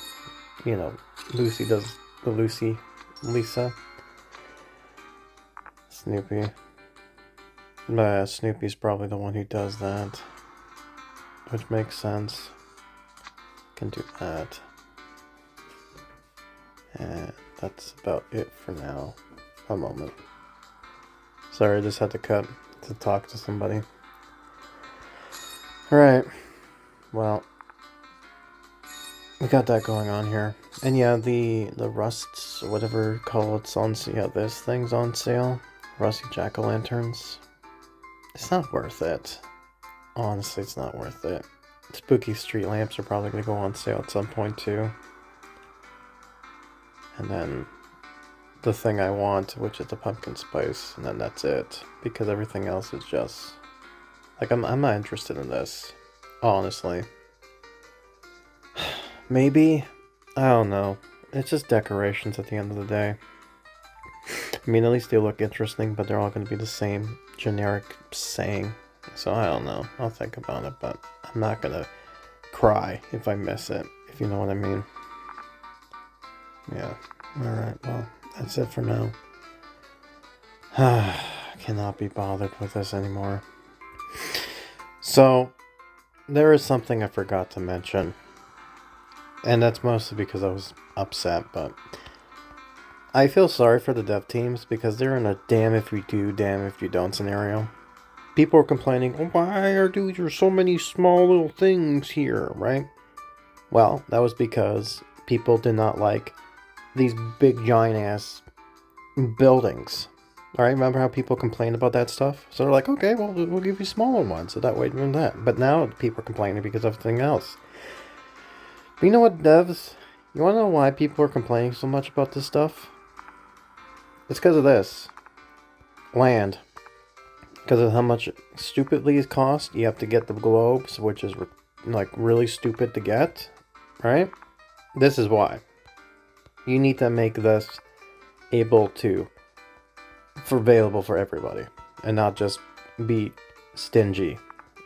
You know, Lucy does the Lisa. Snoopy. Snoopy's probably the one who does that. Which makes sense. Can do that. And that's about it for now. A moment. Sorry, I just had to cut to talk to somebody. Alright. Well, we got that going on here. And yeah, the rusts, whatever call it's on sale. Yeah, this thing's on sale. Rusty jack-o'-lanterns. It's not worth it. Honestly, it's not worth it. Spooky street lamps are probably going to go on sale at some point too. And then the thing I want, which is the pumpkin spice, and then that's it. Because everything else is just... like, I'm not interested in this. Honestly. Maybe, I don't know. it's just decorations at the end of the day. I mean, at least they look interesting, but they're all going to be the same generic saying. So I don't know. I'll think about it, but I'm not going to cry if I miss it, if you know what I mean. Yeah. Alright, well, that's it for now. I cannot be bothered with this anymore. So, there is something I forgot to mention. And that's mostly because I was upset, but I feel sorry for the dev teams because they're in a damn if you do, damn if you don't scenario. People are complaining, oh, why are there so many small little things here, right? Well, that was because people did not like these big giant ass buildings. Alright, remember how people complained about that stuff? So they're like, okay, well, we'll give you smaller ones, so that way we're that. But now people are complaining because of everything else. But you know what, devs? You want to know why people are complaining so much about this stuff? It's because of this. Land. Because of how much stupidly it costs. You have to get the globes, which is like really stupid to get. Right? This is why. You need to make this able to available for everybody and not just be stingy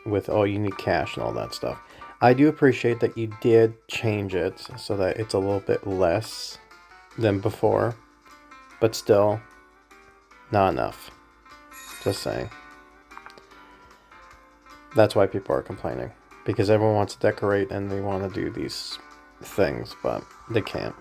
with, oh, you need cash and all that stuff. I do appreciate that you did change it so that it's a little bit less than before, but still not enough. Just saying. That's why people are complaining, because everyone wants to decorate and they want to do these things, but they can't.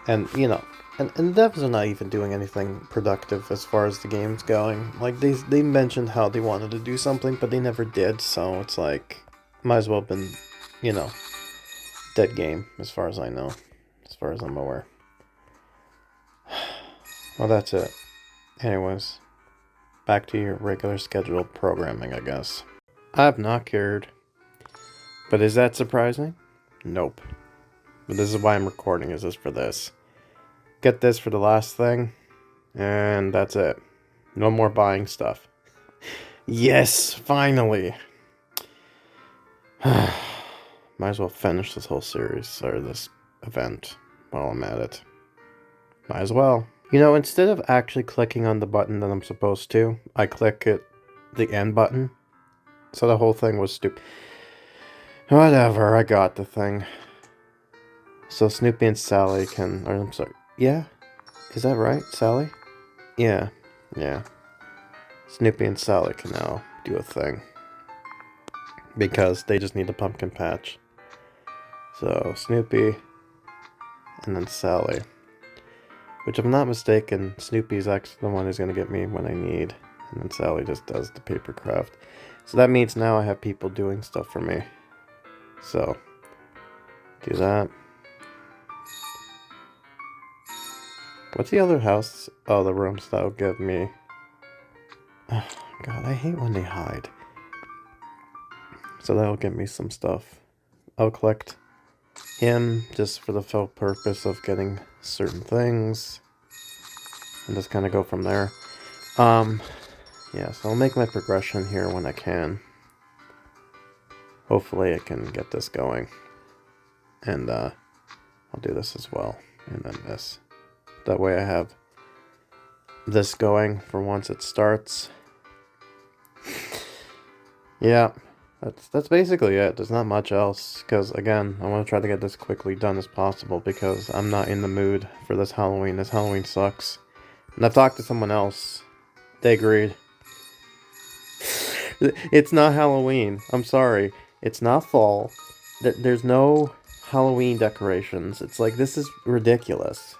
And you know, and devs are not even doing anything productive as far as the game's going. Like, they mentioned how they wanted to do something, but they never did, so it's like, might as well have been, you know, dead game, as far as I know. As far as I'm aware. Well, that's it. Anyways, back to your regular scheduled programming, I guess. I've not cared. But is that surprising? Nope. But this is why I'm recording, is just for this. Get this for the last thing, and that's it. No more buying stuff. Yes, finally! Might as well finish this whole series, or this event, while I'm at it. Might as well. You know, instead of actually clicking on the button that I'm supposed to, I click the end button. So the whole thing was stupid. Whatever, I got the thing. So Snoopy and Sally can, or I'm sorry, yeah? Is that right, Sally? Yeah. Snoopy and Sally can now do a thing. Because they just need a pumpkin patch. So, Snoopy, and then Sally. Which, if I'm not mistaken, Snoopy's actually the one who's going to get me when I need. And then Sally just does the paper craft. So that means now I have people doing stuff for me. So, do that. What's the other house? Oh, the rooms that'll give me. Oh, God, I hate when they hide. So that'll give me some stuff. I'll collect him just for the full purpose of getting certain things. And just kind of go from there. Yeah, so I'll make my progression here when I can. Hopefully I can get this going. And I'll do this as well. And then this. That way I have this going for once it starts. Yeah, that's basically it. There's not much else. Because, again, I want to try to get this quickly done as possible. Because I'm not in the mood for this Halloween. This Halloween sucks. And I've talked to someone else. They agreed. It's not Halloween. I'm sorry. It's not fall. There's no Halloween decorations. It's like, this is ridiculous.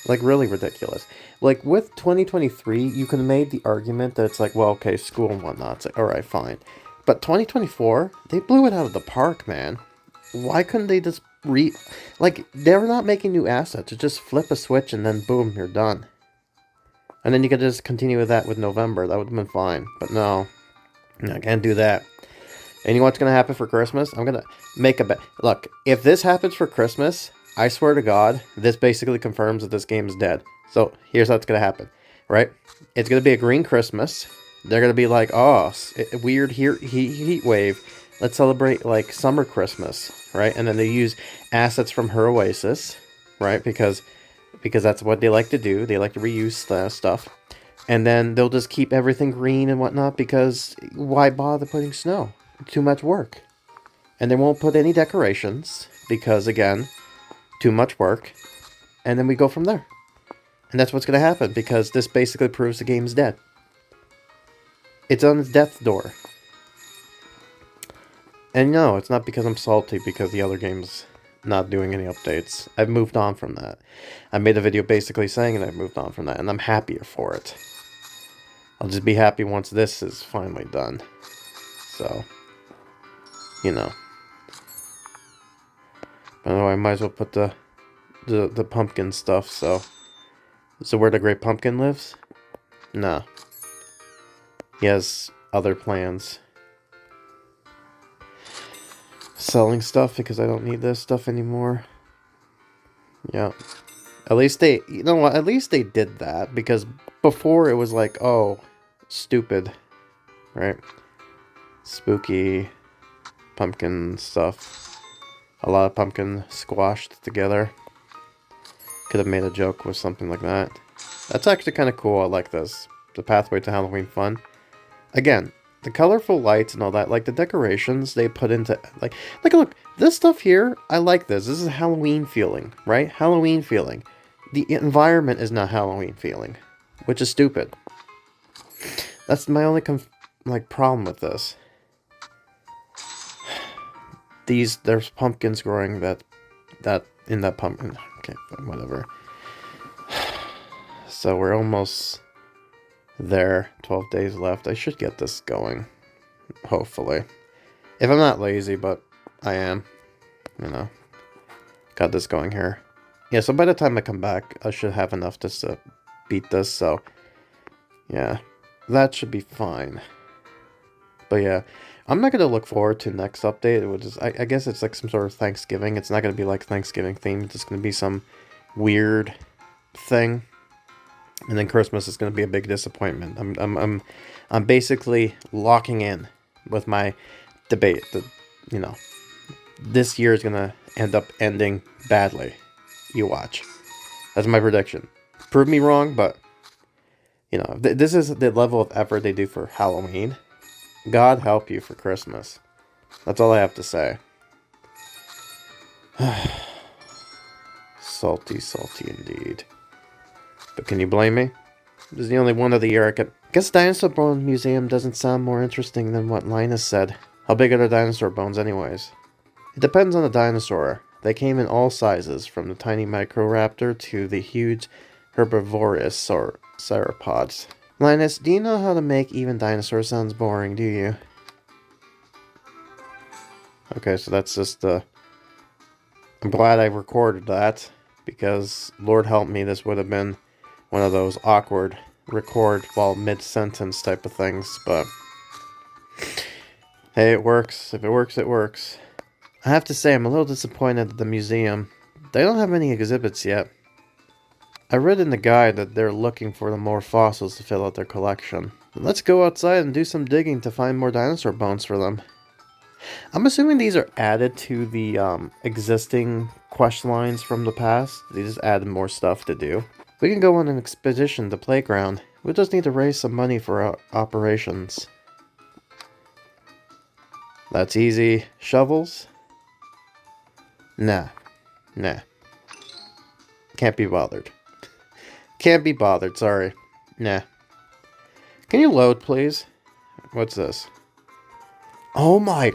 Like, really ridiculous. Like, with 2023, you could have made the argument that it's like, well, okay, school and whatnot. It's like, alright, fine. But 2024, they blew it out of the park, man. Why couldn't they just like, they're not making new assets. It's just flip a switch and then boom, you're done. And then you could just continue with that with November. That would have been fine. But no. I can't do that. And you know what's going to happen for Christmas? I'm going to make a bet. Look, if this happens for Christmas, I swear to God, this basically confirms that this game is dead. So, here's how it's going to happen, right? It's going to be a green Christmas. They're going to be like, oh, weird heat wave. let's celebrate like summer Christmas, right? And then they use assets from her Oasis, right? Because that's what they like to do. They like to reuse the stuff. And then they'll just keep everything green and whatnot because why bother putting snow? Too much work. And they won't put any decorations because, again, too much work. And then we go from there. And that's what's going to happen because this basically proves the game's dead. It's on its death's door. And no, it's not because I'm salty because the other game's not doing any updates. I've moved on from that. I made a video basically saying that I've moved on from that, and I'm happier for it. I'll just be happy once this is finally done. So, you know. By the way, I might as well put the pumpkin stuff, so where the Great Pumpkin lives? No. He has other plans. Selling stuff because I don't need this stuff anymore. Yeah. At least they, you know what, at least they did that, because before it was like, oh, stupid, right? Spooky pumpkin stuff. A lot of pumpkin squashed together. Could have made a joke with something like that. That's actually kind of cool. I like this. The pathway to Halloween fun. Again, the colorful lights and all that, like the decorations they put into, like look, this stuff here, I like this. This is a Halloween feeling, right? Halloween feeling. The environment is not Halloween feeling, which is stupid. That's my only problem with this. There's pumpkins growing that in that pumpkin. Okay, whatever. So we're almost there. 12 days left. I should get this going. Hopefully. If I'm not lazy, but I am. You know. Got this going here. Yeah, so by the time I come back, I should have enough to beat this, so yeah. That should be fine. But yeah, I'm not going to look forward to next update, which is, I guess it's like some sort of Thanksgiving. It's not going to be like Thanksgiving themed. It's going to be some weird thing. And then Christmas is going to be a big disappointment. I'm basically locking in with my debate that, you know, this year is going to end up ending badly. You watch. That's my prediction. Prove me wrong, but, you know, this is the level of effort they do for Halloween. God help you for Christmas. That's all I have to say. Salty, salty indeed. But can you blame me? This is the only one of the year I could... Guess Dinosaur Bone Museum doesn't sound more interesting than what Linus said. How big are the dinosaur bones anyways? It depends on the dinosaur. They came in all sizes, from the tiny Microraptor to the huge herbivorous sauropods. Linus, do you know how to make even dinosaur sounds boring, do you? Okay, so that's just the... I'm glad I recorded that, because Lord help me, this would have been one of those awkward record while mid-sentence type of things, but... Hey, it works. If it works, it works. I have to say, I'm a little disappointed at the museum. They don't have any exhibits yet. I read in the guide that they're looking for more fossils to fill out their collection. Let's go outside and do some digging to find more dinosaur bones for them. I'm assuming these are added to the existing quest lines from the past. They just added more stuff to do. We can go on an expedition to Playground. We just need to raise some money for our operations. That's easy. Shovels? Nah. Can't be bothered. Can't be bothered, sorry. Nah. Can you load, please? What's this? Oh my...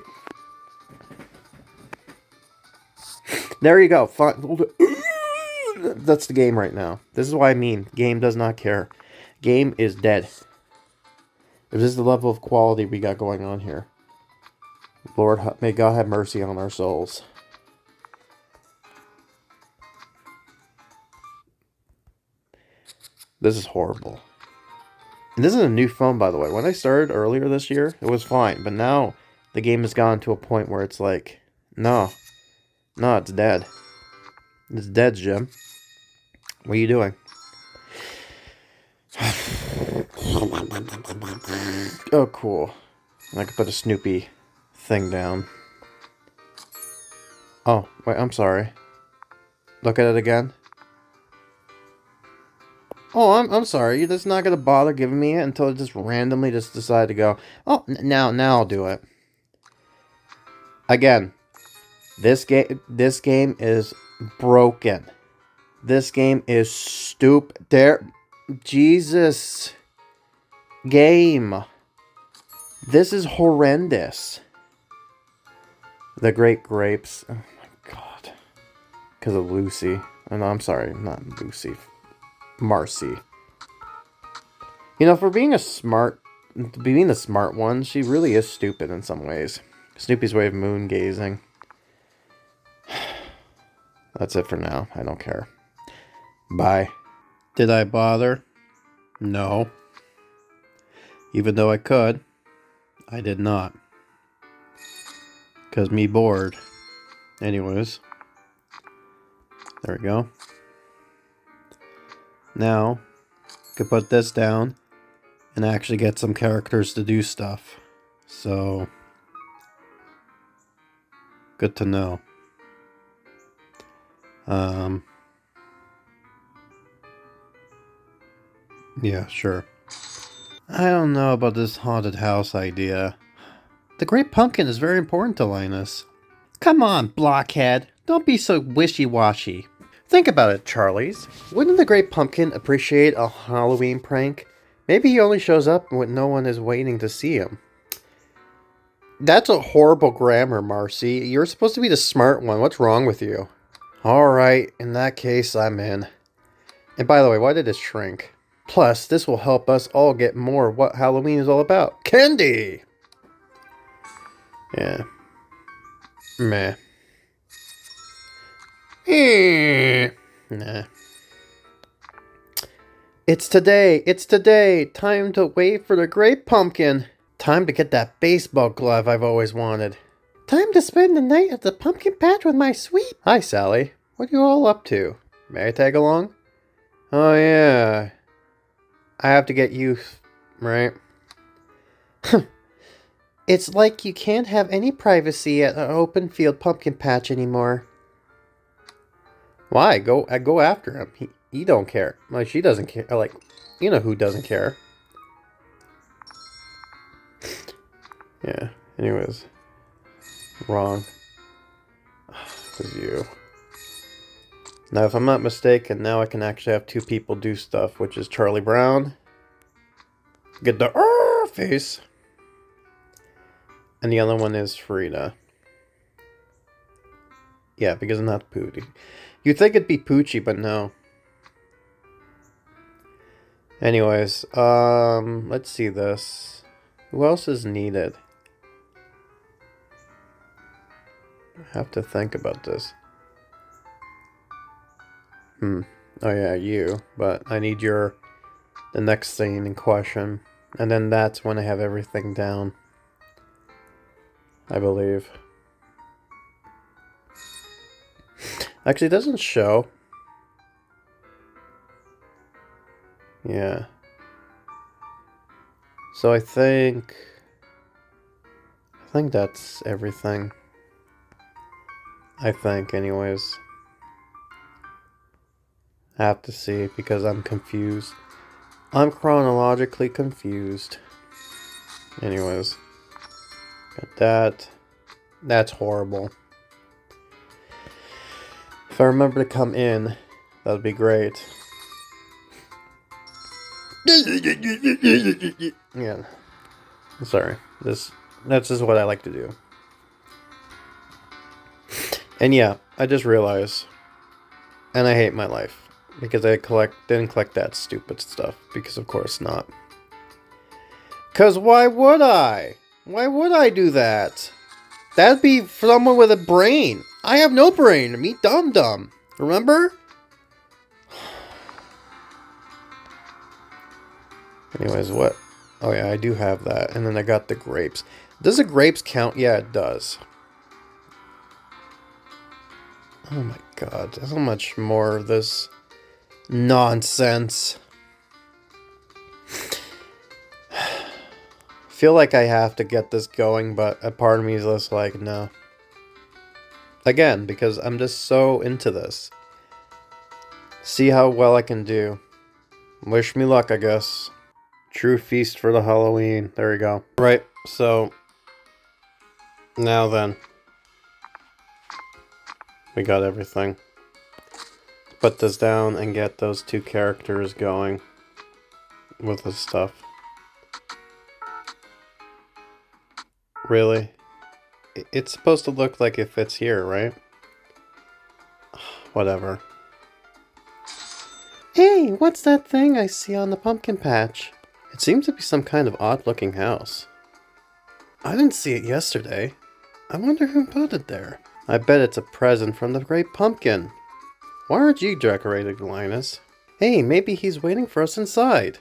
There you go. That's the game right now. This is what I mean. Game does not care. Game is dead. If this is the level of quality we got going on here. Lord, may God have mercy on our souls. This is horrible. And this is a new phone, by the way. When I started earlier this year, it was fine. But now, the game has gone to a point where it's like, no. No, it's dead. It's dead, Jim. What are you doing? Oh, cool. I can put a Snoopy thing down. Oh, wait, I'm sorry. Look at it again. Oh, I'm sorry. You're just not gonna bother giving me it until it just randomly just decide to go. Oh, now I'll do it. Again, this game is broken. This game is stupid. There, Jesus, game. This is horrendous. The Great Grapes. Oh my god. Because of Lucy. Oh, no, I'm sorry, not Lucy. Marcy. You know, for being the smart one, she really is stupid in some ways. Snoopy's way of moon gazing. That's it for now. I don't care. Bye. Did I bother? No. Even though I could, I did not. Because me bored. Anyways. There we go. Now, I could put this down and actually get some characters to do stuff. So, good to know. Yeah, sure. I don't know about this haunted house idea. The Great Pumpkin is very important to Linus. Come on, blockhead. Don't be so wishy-washy. Think about it, Charlies. Wouldn't the Great Pumpkin appreciate a Halloween prank? Maybe he only shows up when no one is waiting to see him. That's a horrible grammar, Marcy. You're supposed to be the smart one. What's wrong with you? Alright, in that case, I'm in. And by the way, why did it shrink? Plus, this will help us all get more of what Halloween is all about. Candy! Yeah. Meh. Nah. It's today. Time to wait for the Great Pumpkin. Time to get that baseball glove I've always wanted. Time to spend the night at the pumpkin patch with my sweet... Hi, Sally. What are you all up to? May I tag along? Oh, yeah. I have to get you... right? It's like you can't have any privacy at an open field pumpkin patch anymore. Why? Go after him. He don't care. Like, she doesn't care. Like, you know who doesn't care. Yeah. Anyways. Wrong. This is you. Now, if I'm not mistaken, now I can actually have two people do stuff, which is Charlie Brown. Get the face. And the other one is Frida. Yeah, because I'm not Pooty. You'd think it'd be Poochie, but no. Anyways, let's see this. Who else is needed? I have to think about this. Oh yeah, you. But I need the next scene in question. And then that's when I have everything down. I believe. Actually, it doesn't show. Yeah. So I think that's everything. I think, anyways. I have to see because I'm confused. I'm chronologically confused. Anyways. Got that. That's horrible. If I remember to come in, that would be great. Yeah. Sorry. That's just what I like to do. And yeah, I just realized. And I hate my life. Because I didn't collect that stupid stuff. Because of course not. Because why would I? Why would I do that? That'd be someone with a brain. I have no brain. Me dumb. Remember? Anyways, what? Oh yeah, I do have that. And then I got the grapes. Does the grapes count? Yeah, it does. Oh my god. There's so much more of this nonsense. feel like I have to get this going, but a part of me is just like, no. Again, because I'm just so into this. See how well I can do. Wish me luck, I guess. True feast for the Halloween. There we go. Right, so... now then. We got everything. Put this down and get those two characters going with the stuff. Really? It's supposed to look like it fits here, right? Whatever. Hey, what's that thing I see on the pumpkin patch? It seems to be some kind of odd-looking house. I didn't see it yesterday. I wonder who put it there. I bet it's a present from the Great Pumpkin. Why aren't you decorated, Linus? Hey, maybe he's waiting for us inside.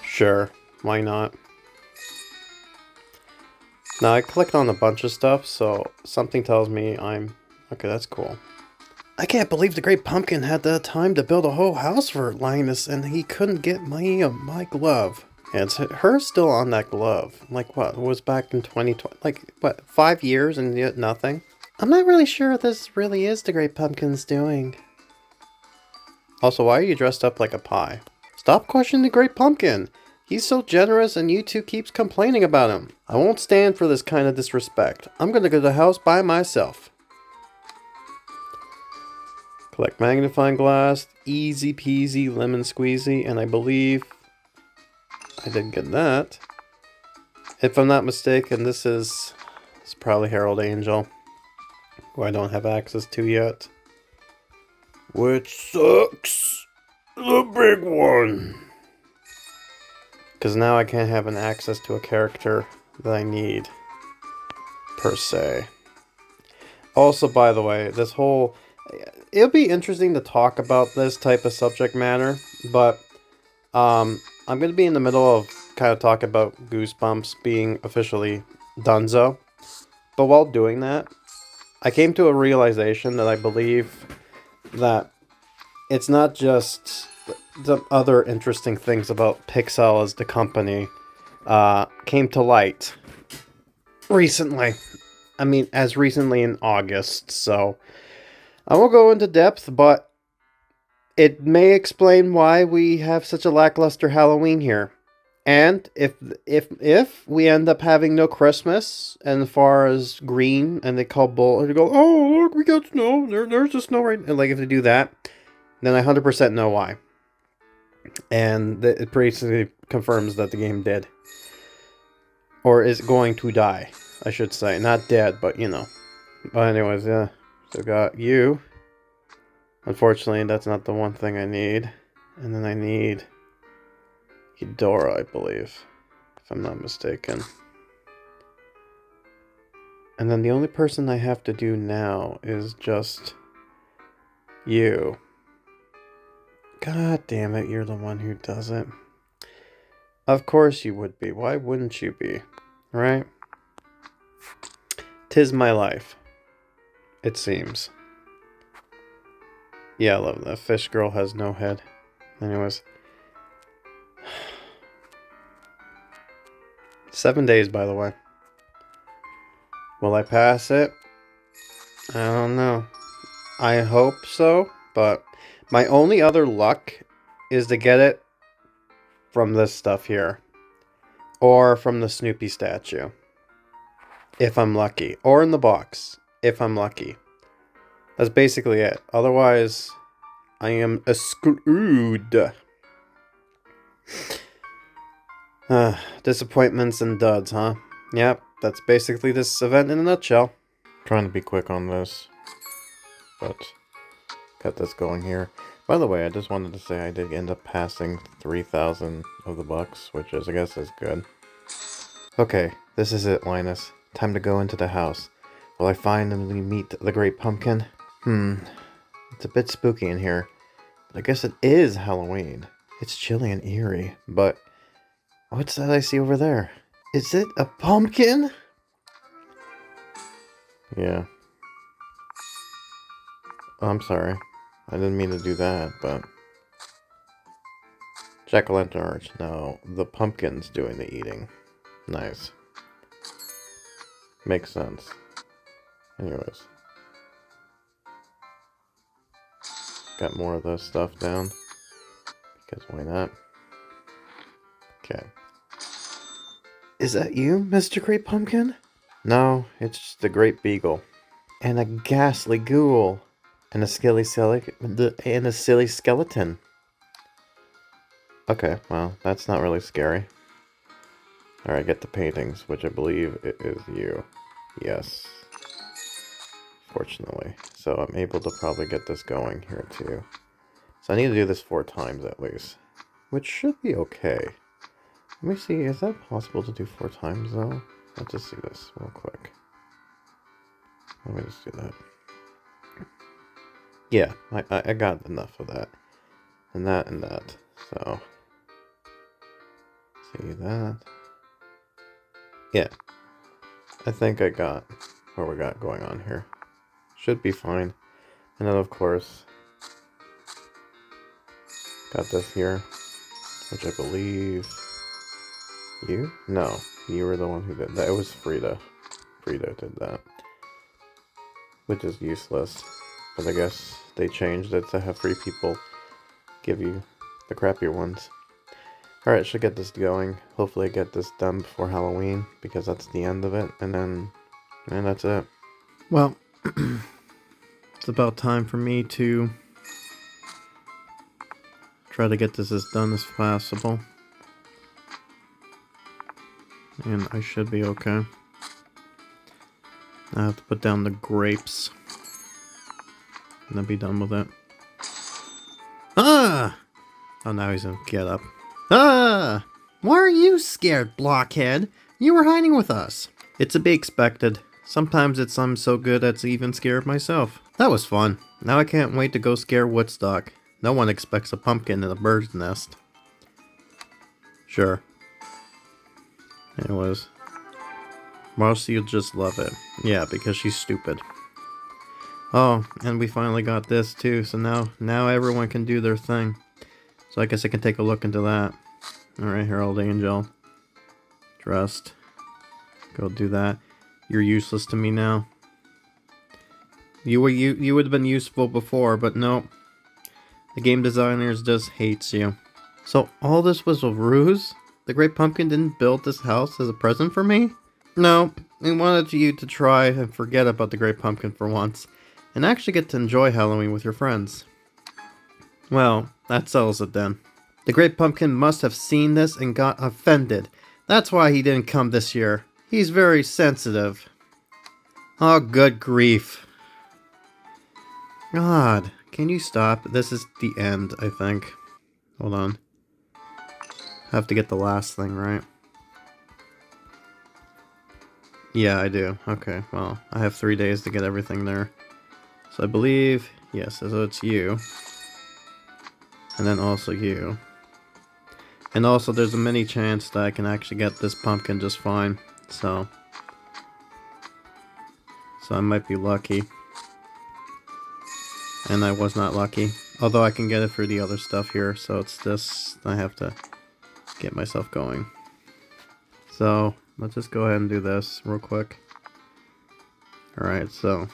Sure, why not? Now, I clicked on a bunch of stuff, so something tells me I'm... okay, that's cool. I can't believe the Great Pumpkin had the time to build a whole house for Linus and he couldn't get my glove. Yeah, it's her still on that glove. Like what? It was back in 2020. Like what? 5 years and yet nothing? I'm not really sure what this really is the Great Pumpkin's doing. Also, why are you dressed up like a pie? Stop questioning the Great Pumpkin. He's so generous and you two keeps complaining about him. I won't stand for this kind of disrespect. I'm gonna go to the house by myself. Collect magnifying glass, easy peasy lemon squeezy, and I believe I did get that. If I'm not mistaken, this is probably Herald Angel, who I don't have access to yet. Which sucks. The big one. Because now I can't have an access to a character that I need, per se. Also, by the way, this whole... it'll be interesting to talk about this type of subject matter, but I'm going to be in the middle of kind of talking about Goosebumps being officially donezo. But while doing that, I came to a realization that I believe that it's not just the other interesting things about Pixel as the company came to light recently. I mean, as recently in August, so... I won't go into depth, but it may explain why we have such a lackluster Halloween here. And if we end up having no Christmas, and as far as green, and they call bull, they go, oh look, we got snow. There's the snow right. And like if they do that, then I 100% know why. And it basically confirms that the game did, or is going to die, I should say, not dead, but you know. But anyways, yeah. So got you. Unfortunately, that's not the one thing I need. And then I need Eudora, I believe, if I'm not mistaken. And then the only person I have to do now is just you. God damn it, you're the one who does it. Of course you would be. Why wouldn't you be? Right? 'Tis my life. It seems. Yeah, I love that. Fish girl has no head. Anyways. 7 days, by the way. Will I pass it? I don't know. I hope so, but my only other luck is to get it from this stuff here. Or from the Snoopy statue. If I'm lucky. Or in the box. If I'm lucky. That's basically it. Otherwise, I am screwed. Disappointments and duds, huh? Yep, that's basically this event in a nutshell. Trying to be quick on this, but got this going here. By the way, I just wanted to say I did end up passing 3,000 of the bucks, which is, I guess, is good. Okay, this is it, Linus. Time to go into the house. Will I finally meet the Great Pumpkin? It's a bit spooky in here, but I guess it is Halloween. It's chilly and eerie, but what's that I see over there? Is it a pumpkin? Yeah. Oh, I'm sorry. I didn't mean to do that, but Jack-o'-lantern. No, the pumpkin's doing the eating. Nice. Makes sense. Anyways. Got more of this stuff down. Because why not? Okay. Is that you, Mr. Great Pumpkin? No, it's just the Great Beagle. And a ghastly ghoul. And a silly skeleton. Okay, well, that's not really scary. Alright, get the paintings, which I believe it is you. Yes. Fortunately. So I'm able to probably get this going here too. So I need to do this 4 times at least. Which should be okay. Let me see, is that possible to do 4 times though? Let's just see this real quick. Let me just do that. Yeah, I got enough of that. And that and that. So, see that. Yeah. I think I got what we got going on here. Should be fine. And then of course, got this here. Which I believe... You? No. You were the one who did that. It was Frida. Frida did that. Which is useless. But I guess they changed it to have free people give you the crappier ones. Alright, should get this going. Hopefully I get this done before Halloween, because that's the end of it. And that's it. Well, it's about time for me to try to get this as done as possible. And I should be okay. I have to put down the grapes. And then be done with it. Ah! Oh, now he's gonna get up. Ah! Why are you scared, blockhead? You were hiding with us. It's to be expected. Sometimes I'm so good at even scared myself. That was fun. Now I can't wait to go scare Woodstock. No one expects a pumpkin in a bird's nest. Sure. Anyways. Marcy will just love it. Yeah, because she's stupid. Oh, and we finally got this too, so now everyone can do their thing. So I guess I can take a look into that. Alright, Herald Angel. Dressed. Go do that. You're useless to me now. You would have been useful before, but no. The game designers just hates you. So all this was a ruse? The Great Pumpkin didn't build this house as a present for me? No, we wanted you to try and forget about the Great Pumpkin for once, and actually get to enjoy Halloween with your friends. Well, that settles it then. The Great Pumpkin must have seen this and got offended. That's why he didn't come this year. He's very sensitive. Oh, good grief. God, can you stop? This is the end, I think. Hold on. I have to get the last thing right. Yeah, I do. Okay, well, I have 3 days to get everything there. So I believe, yes, so it's you. And then also you. And also there's a mini chance that I can actually get this pumpkin just fine. So I might be lucky. And I was not lucky. Although I can get it for the other stuff here. So it's this, I have to get myself going. So let's just go ahead and do this real quick. Alright, so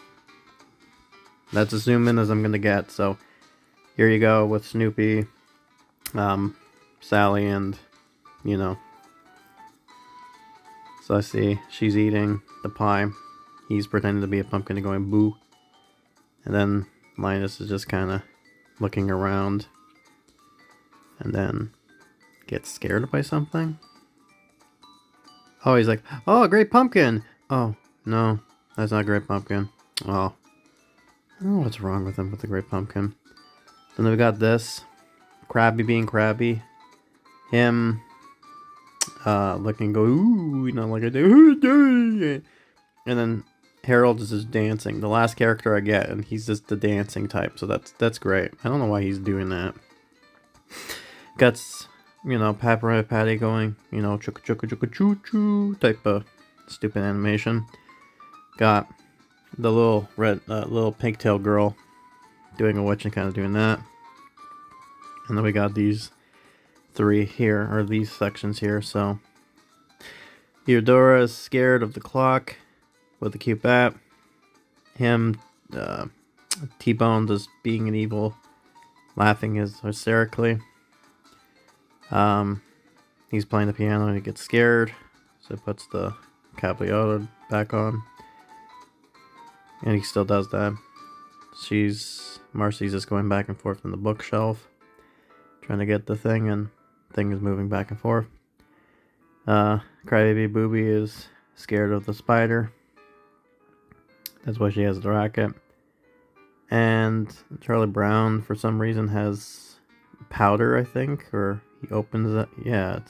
that's as zoom in as I'm gonna get. So here you go with Snoopy, Sally, and you know. So I see she's eating the pie. He's pretending to be a pumpkin and going boo. And then Linus is just kind of looking around. And then gets scared by something. Oh, he's like, oh, a great pumpkin. Oh, no, that's not a great pumpkin. Oh, I don't know what's wrong with him with the great pumpkin. Then we got this. Krabby being Krabby. Him looking, go, ooh, you know, like I do. And then Harold is just dancing. The last character I get, and he's just the dancing type. So that's great. I don't know why he's doing that. Guts, you know, Papa Patty going, you know, chugga chugga chugga choo choo type of stupid animation. Got the little red, little pigtail girl doing a witch and kind of doing that. And then we got these three here, or these sections here. So Eudora is scared of the clock with the cute bat. Him, T-Bone just being an evil, laughing hysterically. He's playing the piano and he gets scared, so he puts the cabliola back on, and he still does that. Marcy's just going back and forth on the bookshelf, trying to get the thing, and the thing is moving back and forth. Crybaby Booby is scared of the spider. That's why she has the racket. And Charlie Brown, for some reason, has powder, I think, or he opens it. Yeah,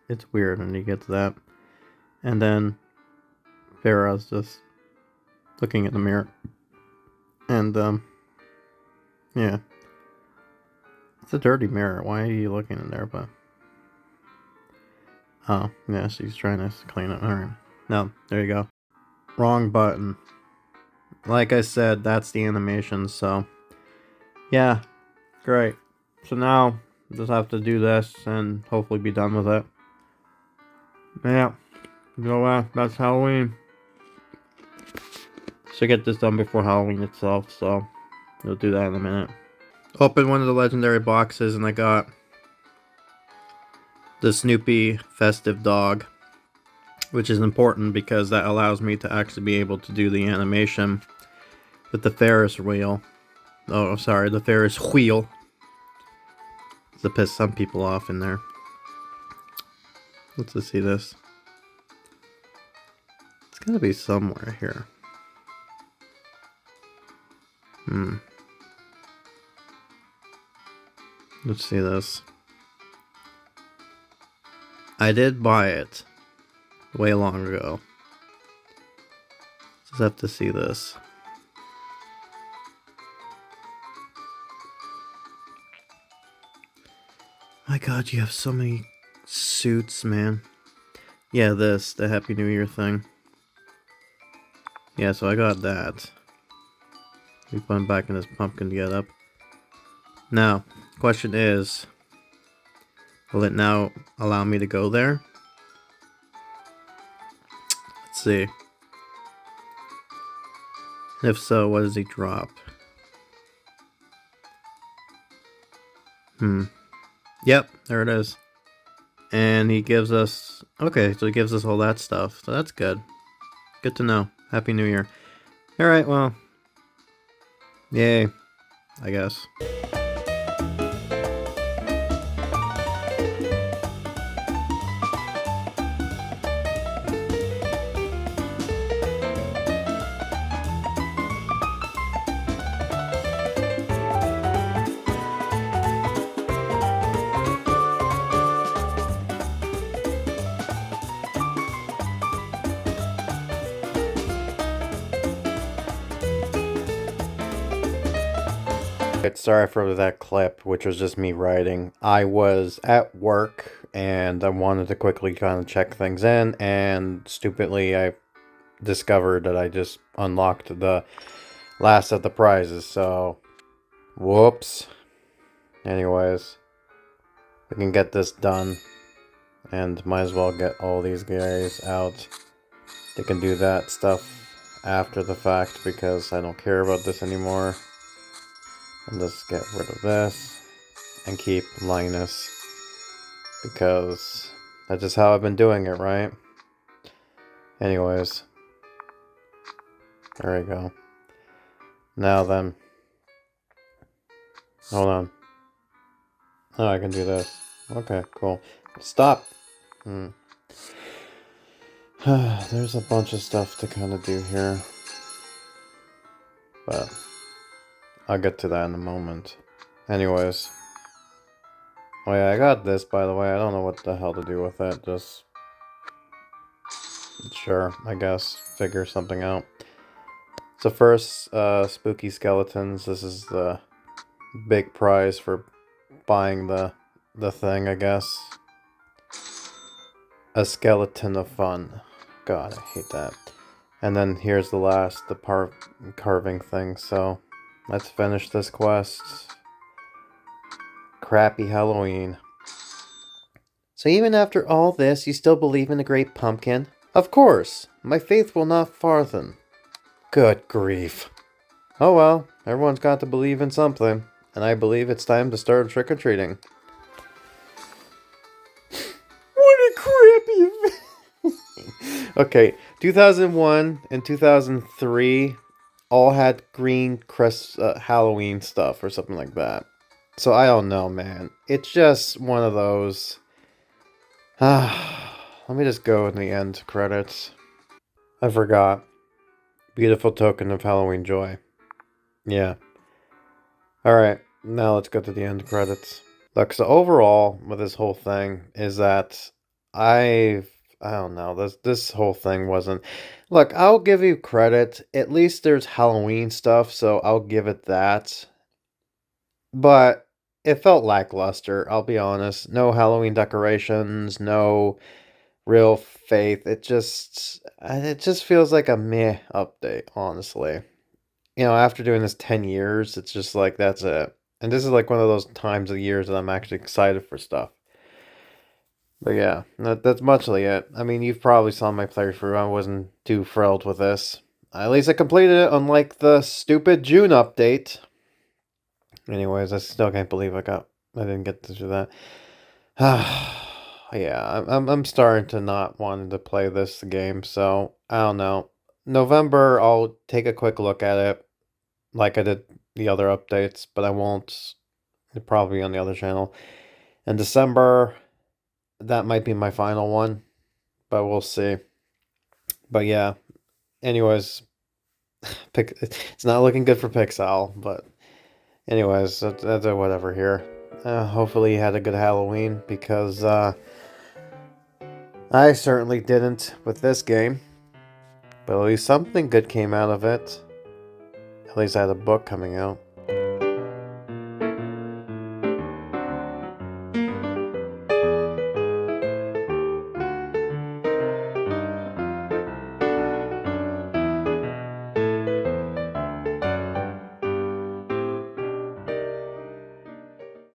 it's weird when he gets that. And then Farrah's just looking at the mirror. And, yeah. It's a dirty mirror. Why are you looking in there? But, oh, yeah, she's trying to clean it. Alright. No, there you go. Wrong button. Like I said, that's the animation, so yeah, great. So now, just have to do this and hopefully be done with it. Yeah, so that's Halloween. Should get this done before Halloween itself, so we'll do that in a minute. Open one of the legendary boxes and I got the Snoopy festive dog, which is important because that allows me to actually be able to do the animation with the Ferris wheel. Oh, sorry, the Ferris wheel. To piss some people off in there. Let's just see this. It's gotta be somewhere here. Let's see this. I did buy it way long ago. Just have to see this. My god, you have so many suits, man. Yeah, the Happy New Year thing. Yeah, so I got that. We put him back in his pumpkin getup. Now, question is, will it now allow me to go there? Let's see. If so, what does he drop? Yep, there it is. And he gives us... Okay, so he gives us all that stuff. So that's good. Good to know. Happy New Year. Alright, well. Yay. I guess. Sorry for that clip, which was just me writing. I was at work and I wanted to quickly kind of check things in, and stupidly I discovered that I just unlocked the last of the prizes, so whoops. Anyways, we can get this done and might as well get all these guys out. They can do that stuff after the fact because I don't care about this anymore. And just get rid of this and keep Linus because that's just how I've been doing it, right? Anyways, there we go. Now then, hold on. Oh, I can do this. Okay, cool. Stop! There's a bunch of stuff to kind of do here, but I'll get to that in a moment. Anyways. Oh yeah, I got this, by the way. I don't know what the hell to do with it. Just... Sure, I guess. Figure something out. So first, Spooky Skeletons. This is the big prize for buying the thing, I guess. A skeleton of fun. God, I hate that. And then here's the last, the carving thing, so... Let's finish this quest. Crappy Halloween. So even after all this, you still believe in the Great Pumpkin? Of course. My faith will not farthen. Good grief. Oh well, everyone's got to believe in something. And I believe it's time to start trick-or-treating. What a crappy... Okay, 2001 and 2003 all had green Halloween stuff or something like that. So I don't know, man. It's just one of those... Let me just go in the end credits. I forgot. Beautiful token of Halloween joy. Yeah. Alright, now let's go to the end credits. Look, so overall with this whole thing is that I don't know, this whole thing wasn't... Look, I'll give you credit. At least there's Halloween stuff, so I'll give it that. But it felt lackluster, I'll be honest. No Halloween decorations, no real faith. It just feels like a meh update, honestly. After doing this 10 years, it's just like that's it. And this is like one of those times of years that I'm actually excited for stuff. But yeah, that's muchly it. I mean, you've probably saw my playthrough. I wasn't too thrilled with this. At least I completed it, unlike the stupid June update. Anyways, I still can't believe I didn't get to do that. Yeah, I'm starting to not want to play this game, so I don't know. November, I'll take a quick look at it, like I did the other updates, but I won't. Probably on the other channel. And December, that might be my final one, but we'll see. But yeah, anyways, it's not looking good for Pixel, but anyways, that's whatever here. Hopefully you had a good Halloween, because I certainly didn't with this game. But at least something good came out of it. At least I had a book coming out.